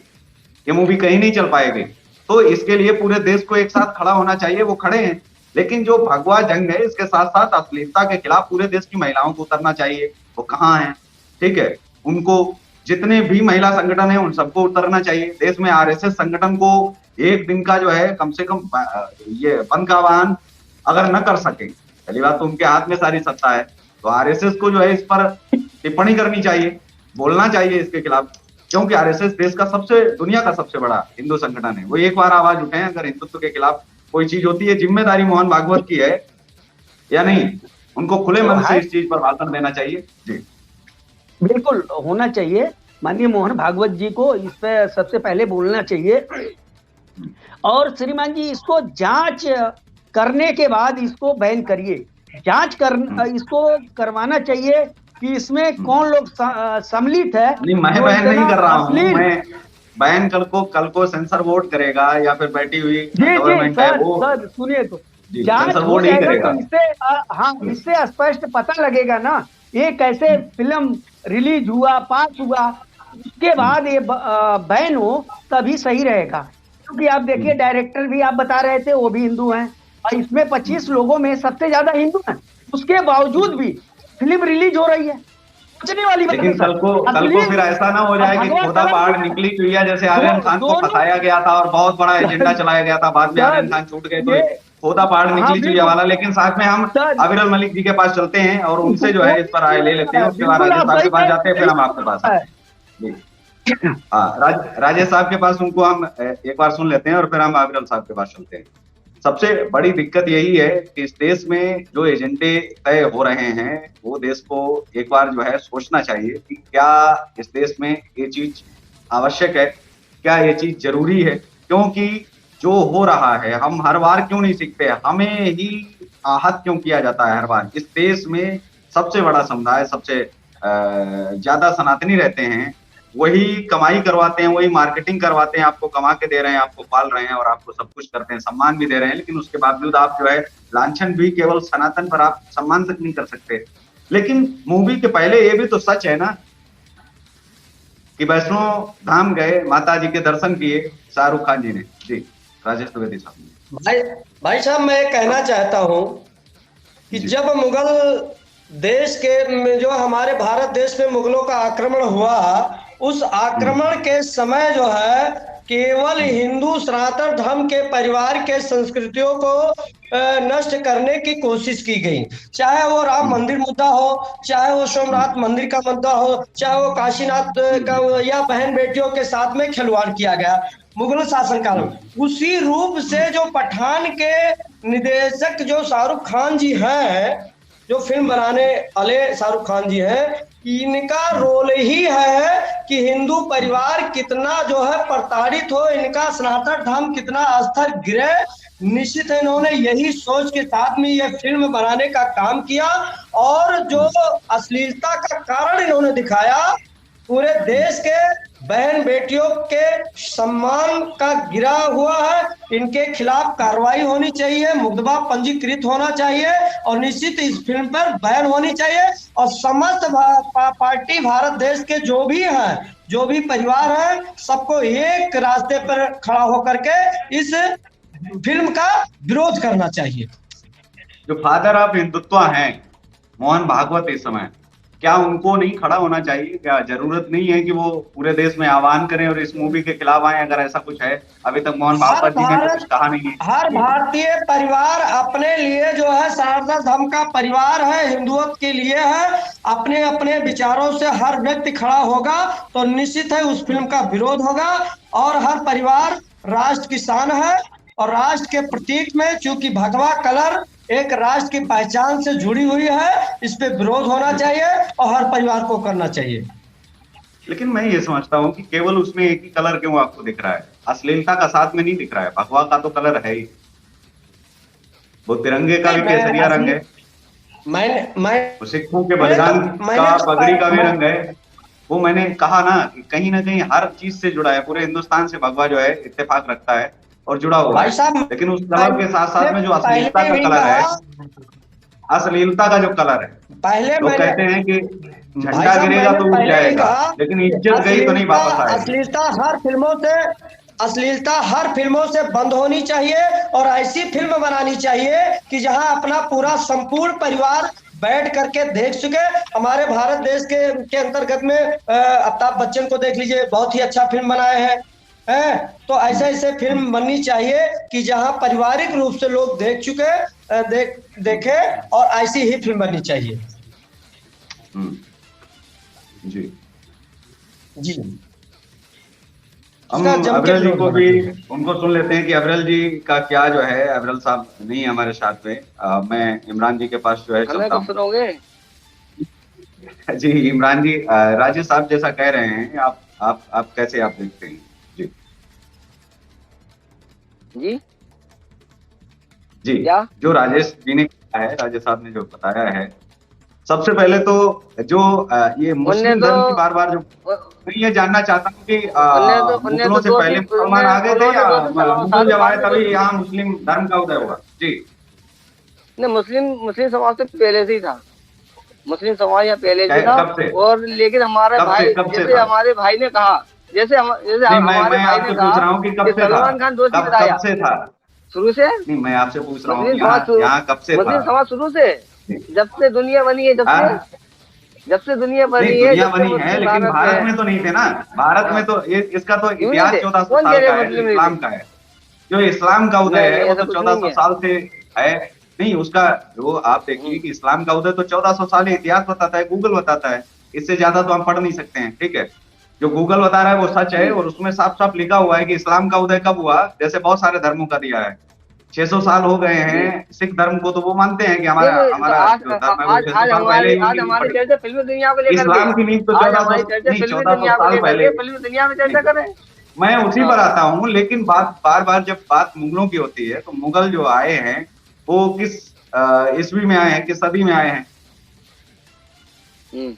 ये मूवी कहीं नहीं चल पाएगी। तो इसके लिए पूरे देश को एक साथ खड़ा होना चाहिए, वो खड़े हैं। लेकिन जो भगवा जंग है, इसके साथ साथ अश्लीलता के खिलाफ पूरे देश की महिलाओं को उतरना चाहिए, वो कहाँ है? ठीक है, उनको जितने भी महिला संगठन है उन सबको उतरना चाहिए। देश में आरएसएस संगठन को एक दिन का जो है कम से कम ये बंद का आह्वान अगर न कर सके, पहली बात तो उनके हाथ में सारी सत्ता है, तो आरएसएस को जो है इस पर टिप्पणी करनी चाहिए, बोलना चाहिए इसके खिलाफ, क्योंकि आरएसएस देश का दुनिया का सबसे बड़ा हिंदू संगठन है। वो एक बार आवाज उठाएं अगर हिंदुत्व के खिलाफ कोई चीज होती है। जिम्मेदारी मोहन भागवत की है या नहीं, उनको खुले मन से इस चीज पर भाषण देना चाहिए। जी बिल्कुल होना चाहिए। माननीय मोहन भागवत जी को इस पे सबसे पहले बोलना चाहिए, और श्रीमान जी इसको जांच करने के बाद इसको बैन करिए। जांच कर इसको करवाना चाहिए कि इसमें कौन लोग सम्मिलित है। नहीं, मैं जो बैन नहीं इतना कर रहा हूँ, अश्लील। मैं बैन कल को सेंसर बोर्ड करेगा या फिर बैठी हुई जी जी गवर्नमेंट है सर, वो। सर सुनिए तो जी, जांच सेंसर हो बोर्ड ही जाएगा करेगा। तो इससे हाँ, इससे स्पष्ट पता लगेगा ना ये कैसे फिल्म रिलीज हुआ, पास हुआ, उसके बाद ये बैन हो तभी सही रहेगा। क्योंकि आप देखिए डायरेक्टर भी आप बता रहे थे वो भी हिंदू हैं, और इसमें 25 लोगों में सबसे ज्यादा हिंदू हैं, उसके बावजूद भी फिल्म रिलीज हो रही है। सोचने वाली बात है लेकिन सर। कल को फिर ऐसा ना हो जाए कि भगवा खोदा कलर पहाड़ में निकली चुईया, जैसे आर्यन खान को दोनों फंसाया गया था और बहुत बड़ा एजेंडा चलाया गया था, बाद में आर्यन खान छूट गए, तो ये खोदा पहाड़ हाँ निकली चुईया बिल्कुल वाला। लेकिन साथ में हम सर, अविरल मलिक जी के पास चलते हैं और उनसे जो है इस पर राय ले लेते हैं, उसके बाद बिल्कुल राजेश आप साहब के सही पास जाते हैं, फिर हम आपके पास है। आते हैं। जी। हाँ, राजेश साहब के पास उनको हम एक बार सुन लेते हैं और फिर हम अविरल साहब के पास चलते हैं। सबसे बड़ी दिक्कत यही है कि इस देश में जो एजेंडे तय हो रहे हैं वो देश को एक बार जो है सोचना चाहिए कि क्या इस देश में ये चीज आवश्यक है, क्या ये चीज जरूरी है। क्योंकि जो हो रहा है हम हर बार क्यों नहीं सीखते, हमें ही आहत क्यों किया जाता है हर बार। इस देश में सबसे बड़ा समुदाय, सबसे ज्यादा सनातनी रहते हैं, वही कमाई करवाते हैं, वही मार्केटिंग करवाते हैं, आपको कमा के दे रहे हैं, आपको पाल रहे हैं और आपको सब कुछ करते हैं, सम्मान भी दे रहे हैं, लेकिन उसके बावजूद आप जो है लांछन भी केवल सनातन पर आप सम्मान तक नहीं कर सकते। लेकिन मूवी के पहले ये भी तो सच है ना कि वैष्णो धाम गए, माता जी के दर्शन किए शाहरुख खान जी ने। जी राजेश द्विवेदी साहब। भाई साहब मैं कहना चाहता हूं कि जब मुगल देश के जो हमारे भारत देश में मुगलों का आक्रमण हुआ, उस आक्रमण के समय जो है केवल हिंदू सनातन धर्म के परिवार के संस्कृतियों को नष्ट करने की कोशिश की गई। चाहे वो राम मंदिर मुद्दा हो, चाहे वो सोमनाथ मंदिर का मुद्दा हो, चाहे वो काशीनाथ का, या बहन बेटियों के साथ में खिलवाड़ किया गया मुगल शासनकाल में। उसी रूप से जो पठान के निर्देशक जो शाहरुख खान जी हैं, जो फिल्म बनाने वाले शाहरुख खान जी हैं, इनका रोल ही है कि हिंदू परिवार कितना जो है प्रताड़ित हो, इनका सनातन धर्म कितना स्तर गिरे। निश्चित है इन्होंने यही सोच के साथ में यह फिल्म बनाने का काम किया, और जो अश्लीलता का कारण इन्होंने दिखाया, पूरे देश के बहन बेटियों के सम्मान का गिरा हुआ है। इनके खिलाफ कार्रवाई होनी चाहिए, मुकदमा पंजीकृत होना चाहिए, और निश्चित इस फिल्म पर बैन होनी चाहिए। और समस्त पार्टी भारत देश के जो भी हैं, जो भी परिवार हैं, सबको एक रास्ते पर खड़ा होकर के इस फिल्म का विरोध करना चाहिए। जो फादर ऑफ हिंदुत्व हैं मोहन भागवत इस समय, क्या उनको नहीं खड़ा होना चाहिए? क्या जरूरत नहीं है कि वो पूरे देश में आह्वान करें और इस मूवी के खिलाफ आए, अगर ऐसा कुछ है? अभी तक मोहन भागवत जी ने तो कुछ कहा नहीं है। हर भारतीय परिवार अपने लिए जो है सनातन धर्म का परिवार है, हिंदुत्व के लिए है, अपने अपने विचारों से हर व्यक्ति खड़ा होगा तो निश्चित है उस फिल्म का विरोध होगा। और हर परिवार राष्ट्र की शान है, और राष्ट्र के प्रतीक में चूंकि भगवा कलर एक राष्ट्र की पहचान से जुड़ी हुई है, इस पे विरोध होना चाहिए और हर परिवार को करना चाहिए। लेकिन मैं ये समझता हूँ कि केवल उसमें एक ही कलर क्यों आपको दिख रहा है? अश्लीलता का साथ में नहीं दिख रहा है, भगवा का तो कलर है ही, वो तिरंगे का भी केसरिया रंग है, मैं सिखों के बलिदान का पगड़ी का भी रंग है। वो मैंने कहा ना कहीं हर चीज से जुड़ा है, पूरे हिंदुस्तान से भगवा जो है इत्तेफाक रखता है और जुड़ा हुआ है। लेकिन उस कलर के साथ साथ में जो अश्लीलता का कलर है, अश्लीलता का जो कलर है, पहले लोग कहते हैं कि झंडा गिरेगा तो उठ जाएगा, लेकिन इज्जत गई तो नहीं वापस आएगी। अश्लीलता हर फिल्मों से बंद होनी चाहिए, और ऐसी फिल्म बनानी चाहिए कि जहां अपना पूरा संपूर्ण परिवार बैठ करके देख सके। हमारे भारत देश के अंतर्गत में अमिताभ बच्चन को देख लीजिए, बहुत ही अच्छा फिल्म बनाए हैं। तो ऐसे फिल्म बननी चाहिए कि जहां पारिवारिक रूप से लोग देख चुके देखे, और ऐसी ही फिल्म बननी चाहिए। जी जी हम अविरल जी को भी उनको सुन लेते हैं कि अविरल जी का क्या जो है। अविरल साहब नहीं है हमारे साथ में, मैं इमरान जी के पास जो है चलता हूं। जी इमरान जी, राजेश साहब जैसा कह रहे हैं, आप कैसे आप देखते हैं? जी जी जी, क्या? जो राजेश जी ने कहा है, राजेश साहब ने जो बताया है, सबसे पहले तो जो ये उनने मुस्लिम तो धर्म की बार बार जो, मैं ये जानना चाहता हूँ कि उनने मुगलों तो से पहले मुसलमान आ गए थे उन्होंने या दो तीन मुगल सालों जब बाद आए में तभी यहाँ मुस्लिम धर्म का उदय हुआ? जी नहीं, मुस्लिम मुस्लिम समाज से पहले से ही था। मुस्लिम समाज यहाँ पहले से था। कब से? और लेकिन हमारे भाई, कब से जैसे था? हमारे भाई ने कहा, जैसे नहीं, हमारे मैं भाई ने आपसे पूछ कहा रहा हूँ कि कि कब से था? सलमान खान दोषी कब बताया से था? शुरू से। नहीं, मैं आपसे पूछ रहा हूँ मुस्लिम यहाँ समाज शुरू यहाँ कब से था? मुस्लिम समाज शुरू से, जी। जब से दुनिया बनी है, हाँ? जब से दुनिया नहीं, बनी है, दुनिया जब से बनी है, मुस्लिम लेकिन भारत में भारत है। में तो नहीं थे ना। भारत हाँ, में तो इसका तो क्यों नहीं इतिहास थे? 1400 कौन कह साल रहे का है, जो मुस्लिम नहीं थे? इस्लाम का है। जो इस्लाम का उदय नहीं है नहीं, वो ऐसा तो कुछ नहीं 1400 है। साल से है। नहीं, उसका जो आप देखिए कि इस्लाम का उदय तो 1400 साल है, इतिहास बताता है, गूगल बताता है। इससे ज्यादा तो हम पढ़ नहीं सकते हैं, ठीक है। जो गूगल बता रहा है वो सच है, और उसमें साफ साफ लिखा हुआ है कि इस्लाम का उदय कब हुआ, जैसे बहुत सारे धर्मों का दिया है। 600 साल हो गए जी। हैं सिख धर्म को, तो वो मानते हैं कि नहीं हमारा नहीं, तो हमारा जो धर्म है वो 600 साल पहले ही आज उनकी नींव हमारी पड़ी। चर्चा फिल्मी दुनिया को लेकर के इस्लाम की नींव तो आज 1400 हमारी चर्चा नहीं, फिल्मी 1400 दुनिया को साल लेकर पहले। के फिल्मी दुनिया में नहीं, चर्चा करें। मैं उसी हाँ। पर आता हूँ, लेकिन बात बार बार जब बात मुगलों की होती है, तो मुगल जो आए हैं वो किस ईस्वी में आए हैं, किस सदी में आए हैं? हम्म।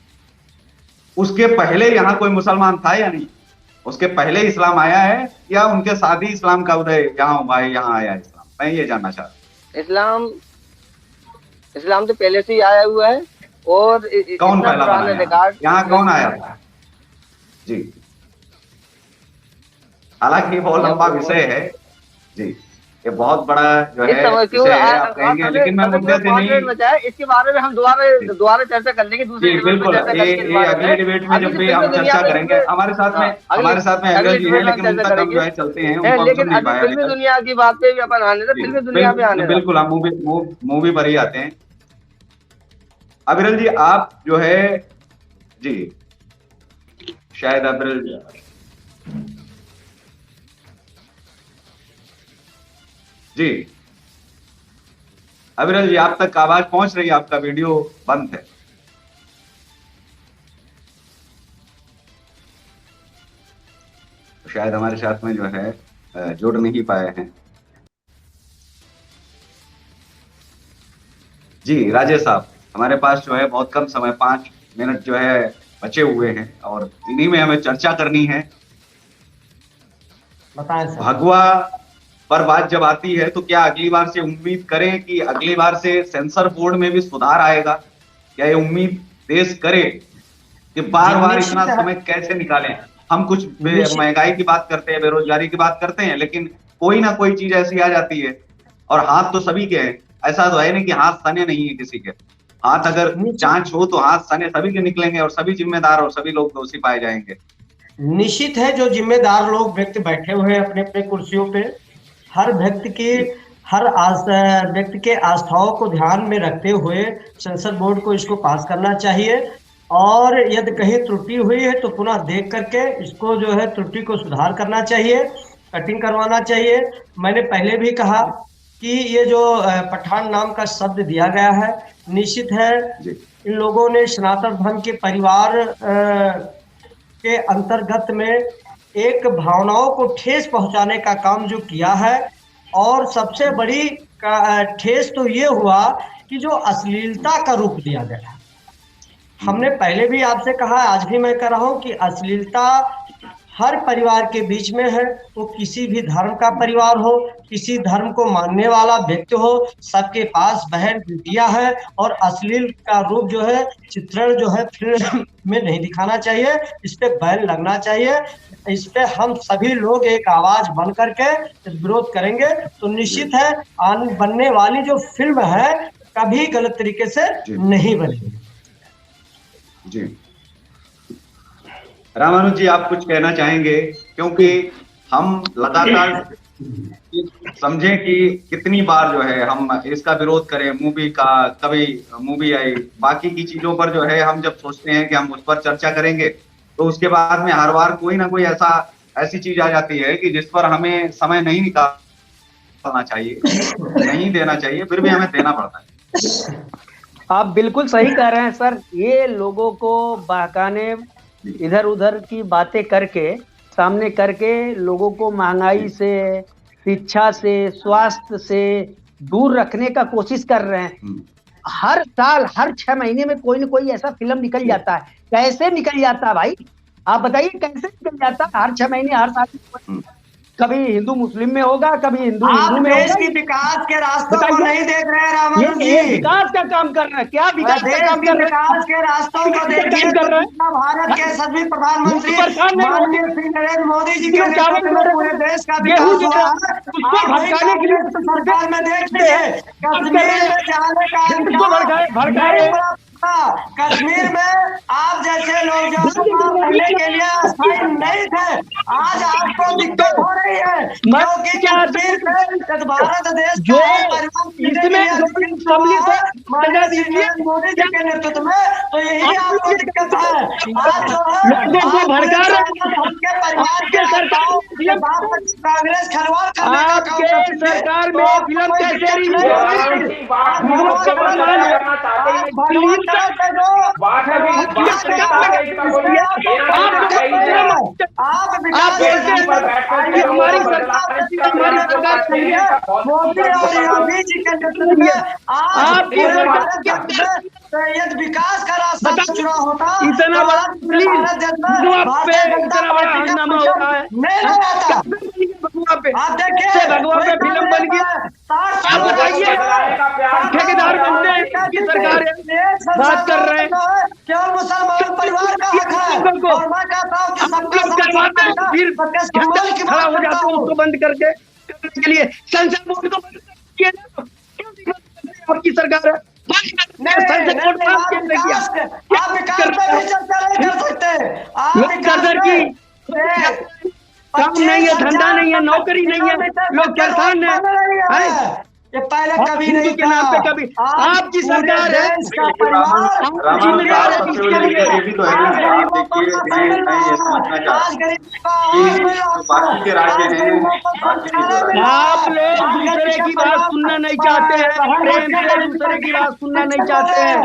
उसके पहले यहाँ कोई मुसलमान था या नहीं? उसके पहले इस्लाम आया है या उनके साथ ही इस्लाम का उदय यहाँ हुआ है, यहाँ आया है इस्लाम? मैं ये जानना चाहता हूँ। इस्लाम इस्लाम तो पहले से ही आया हुआ है। और कौन इतना पहला पुराना बनाया रिकॉर्ड यहाँ, कौन आया था? जी, हालांकि ये बहुत लंबा विषय है जी, ये बहुत बड़ा जो इस है समय क्यों विषय है, आप कहेंगे, लेकिन मैं मुद्दे से 5 नहीं। मिनट बचा है, इसके बारे में हम दोबारा चर्चा कर लेंगे, दूसरे जी डिबेट में बिल्कुल, चर्चा करेंगे इस ये बारे अगले में। डिबेट में अभी जब जो भी फिल्मी हम दुनिया चर्चा पे करेंगे, हमारे साथ में अगले अविरल जी हैं, डिबेट में हम लेकिन चर्चा उनका कब करेंगे। जो है चलते हैं, उनको हम लेकिन सुन नहीं अभी पाए अभी फिल्मी तक। दुनिया की बात पे भी अपन आने दे, जी फिल्मी दुनिया पे आने दे। बिल्कुल, हम मूवी पर ही आते हैं। अविरल जी आप जो है, जी शायद अविरल जी, अविरल जी आप तक आवाज पहुंच रही है? आपका वीडियो बंद है। शायद हमारे साथ में जो है जुड़ नहीं पाए हैं। जी राजेश साहब, हमारे पास जो है बहुत कम समय, 5 मिनट जो है बचे हुए हैं, और इन्हीं में हमें चर्चा करनी है। बताएं सर। भगवा पर बात जब आती है, तो क्या अगली बार से उम्मीद करें कि अगली बार से सेंसर बोर्ड में भी सुधार आएगा? क्या ये उम्मीद देश करे कि बार बार इतना समय कैसे निकालें? हम कुछ महंगाई की बात करते हैं, बेरोजगारी की बात करते हैं, लेकिन कोई ना कोई चीज ऐसी आ जाती है, और हाथ तो सभी के हैं। ऐसा तो है नहीं कि हाथ सने नहीं है किसी के। हाथ अगर जांच हो तो हाथ सने सभी के निकलेंगे, और सभी जिम्मेदार और सभी लोग दोषी पाए जाएंगे। निश्चित है, जो जिम्मेदार लोग व्यक्ति बैठे हुए हैं अपने अपने कुर्सियों पे, हर व्यक्ति की व्यक्ति के आस्थाओं को ध्यान में रखते हुए सेंसर बोर्ड को इसको पास करना चाहिए। और यदि कहीं त्रुटि हुई है तो पुनः देख करके इसको जो है त्रुटि को सुधार करना चाहिए, कटिंग करवाना चाहिए। मैंने पहले भी कहा कि ये जो पठान नाम का शब्द दिया गया है, निश्चित है इन लोगों ने सनातन धर्म के परिवार के अंतर्गत में एक भावनाओं को ठेस पहुंचाने का काम जो किया है। और सबसे बड़ी ठेस तो ये हुआ कि जो अश्लीलता का रूप दिया गया। हमने पहले भी आपसे कहा, आज भी मैं कह रहा हूं कि अश्लीलता हर परिवार के बीच में है। वो किसी भी धर्म का परिवार हो, किसी धर्म को मानने वाला व्यक्ति हो, सबके पास बहन बेटियां है। और अश्लील का रूप जो है, चित्रण जो है फिल्म में नहीं दिखाना चाहिए, इस पे बैन लगना चाहिए। इस पे हम सभी लोग एक आवाज बन करके विरोध करेंगे, तो निश्चित है बनने वाली जो फिल्म है कभी गलत तरीके से नहीं बनेगी। जी रामानुज जी, आप कुछ कहना चाहेंगे? क्योंकि हम लगातार समझें कि कितनी बार जो है हम इसका विरोध करें, मूवी का, कभी मूवी आई, बाकी की चीजों पर जो है हम जब सोचते हैं कि हम उस पर चर्चा करेंगे, तो उसके बाद में हर बार कोई ना कोई ऐसी चीज आ जाती है कि जिस पर हमें समय नहीं निकालना चाहिए, नहीं देना चाहिए, फिर भी हमें देना पड़ता है। आप बिल्कुल सही कह रहे हैं सर। ये लोगों को बहकाने, इधर उधर की बातें करके, सामने करके लोगों को महंगाई से, शिक्षा से, स्वास्थ्य से दूर रखने का कोशिश कर रहे हैं। हर साल, हर 6 महीने में कोई न कोई ऐसा फिल्म निकल जाता है। कैसे निकल जाता है भाई, आप बताइए कैसे निकल जाता है? हर 6 महीने, हर साल कभी हिंदू मुस्लिम में होगा, कभी हिंदू हिंदू में देश होगा। की विकास के रास्तों को नहीं देख रहे हैं रामानुज ये जी। विकास का काम कर रहे हैं क्या? विकास का काम कर रहे हैं? विकास के रास्तों को देखिए, कर रहे हैं? भारत के सभी प्रधानमंत्री माननीय श्री नरेंद्र मोदी जी के नेतृत्व में पूरे देश का विकास हुआ है। उसको भड़काने के लिए सरकार में देखिए, कश्मीर में जाने का भड़काए कश्मीर में आप जैसे लोग जो रहने के लिए अस्थायी नहीं थे, आज आपको दिक्कत हो रही है क्योंकि कश्मीर में भारत देश जो इसमें मोदी जी के नेतृत्व में, तो यही आपको दिक्कत है। आज जो है लोगों को भड़का रहे उनके परिवार के कांग्रेस खिलवाड़ करने का काम आपके करती है। सरकार में फिल्म कैसे हमारी सरकार मोदी और योगी जी के नेतृत्व में आज विकास का रास्ता चुना होता, इतना बड़ा हंगामा हो रहा है। आप देखिए भगवा पे फिल्म बन गया। आप बताइए ठेकेदार बनते हैं की सरकार बात कर रहे हैं, केवल मुसलमान परिवार का हक है और मैं कहता हूँ कि सबका फिर खड़ा हो जाता हूँ उसको बंद करके के लिए संसद बोर्ड को बंद किया आपकी सरकार है। आप विकास पे भी चर्चा नहीं कर सकते। काम नहीं है, धंधा नहीं है, नौकरी नहीं है, लोग किसान है। ये पहले कभी हिंदू नहीं के नाम पे कभी आपकी सरकार है। जिम्मेदार है इसके लिए। ये भी तो है ना, आप देखिए, मैं ये समझना चाहता हूँ कि जो बाकी के राज्य हैं, बाकी के आप लोग दूसरे की बात सुनना नहीं चाहते हैं, प्रेम से दूसरे की बात सुनना नहीं चाहते हैं।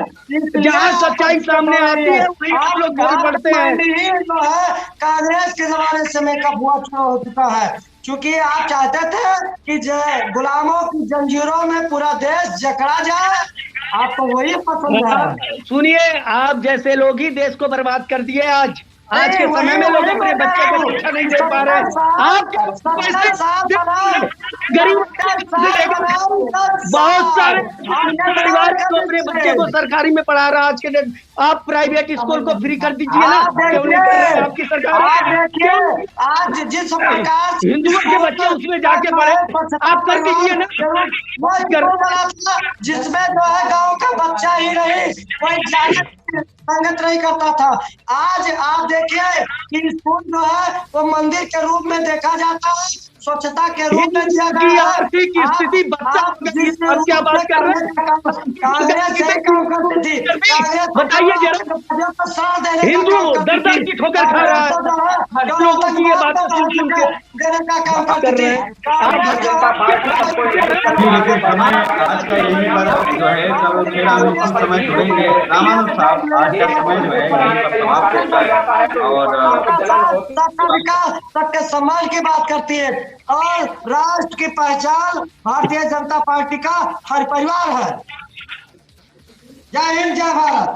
जहाँ सच्चाई सामने आती है वहीं आप लोग बोल पड़ते हैं। जो है कांग्रेस के जमाने से मेकअप हुआ हो चुका है, क्योंकि आप चाहते थे कि गुलामों की जंजीरों में पूरा देश जकड़ा जाए, आपको वही पसंद है। सुनिए, आप जैसे लोग ही देश को बर्बाद कर दिए। आज के समय में लोग अपने बच्चे को शिक्षा नहीं दे पा रहे। आप गरीब बहुत सारे परिवार को अपने बच्चे को सरकारी में पढ़ा रहा आज के दिन। आप प्राइवेट स्कूल को फ्री कर दीजिए ना, क्यों नहीं कर रहे आपकी सरकार? आज जिस प्रकार हिंदुओं के बच्चे उसमें जाके पढ़े, आप कर दीजिए ना। जिसमें जो है गाँव का बच्चा ही रही, कोई संगत नहीं करता था। आज आप देखिए कि स्कूल जो है वो मंदिर के रूप में देखा जाता है, स्वच्छता के रूप में दिया गया है। आर्थिक स्थिति क्या बात कर रहे हैं? कांग्रेस से काम करती थी, बताइए जरा। हिंदू दर की ठोकर खा रहा है, लोगों की ये बातें सुन के देने का काम करती थी। आज का यही पर जो है सब फिर हम इस समय जुड़ेंगे। रामानुज साहब, आज का समय जो है यही पर समाप्त होता है और सबका विकास, सबके सम्मान की बात करती है और राष्ट्र की पहचान भारतीय जनता पार्टी का हर परिवार है। जय हिंद, जय भारत।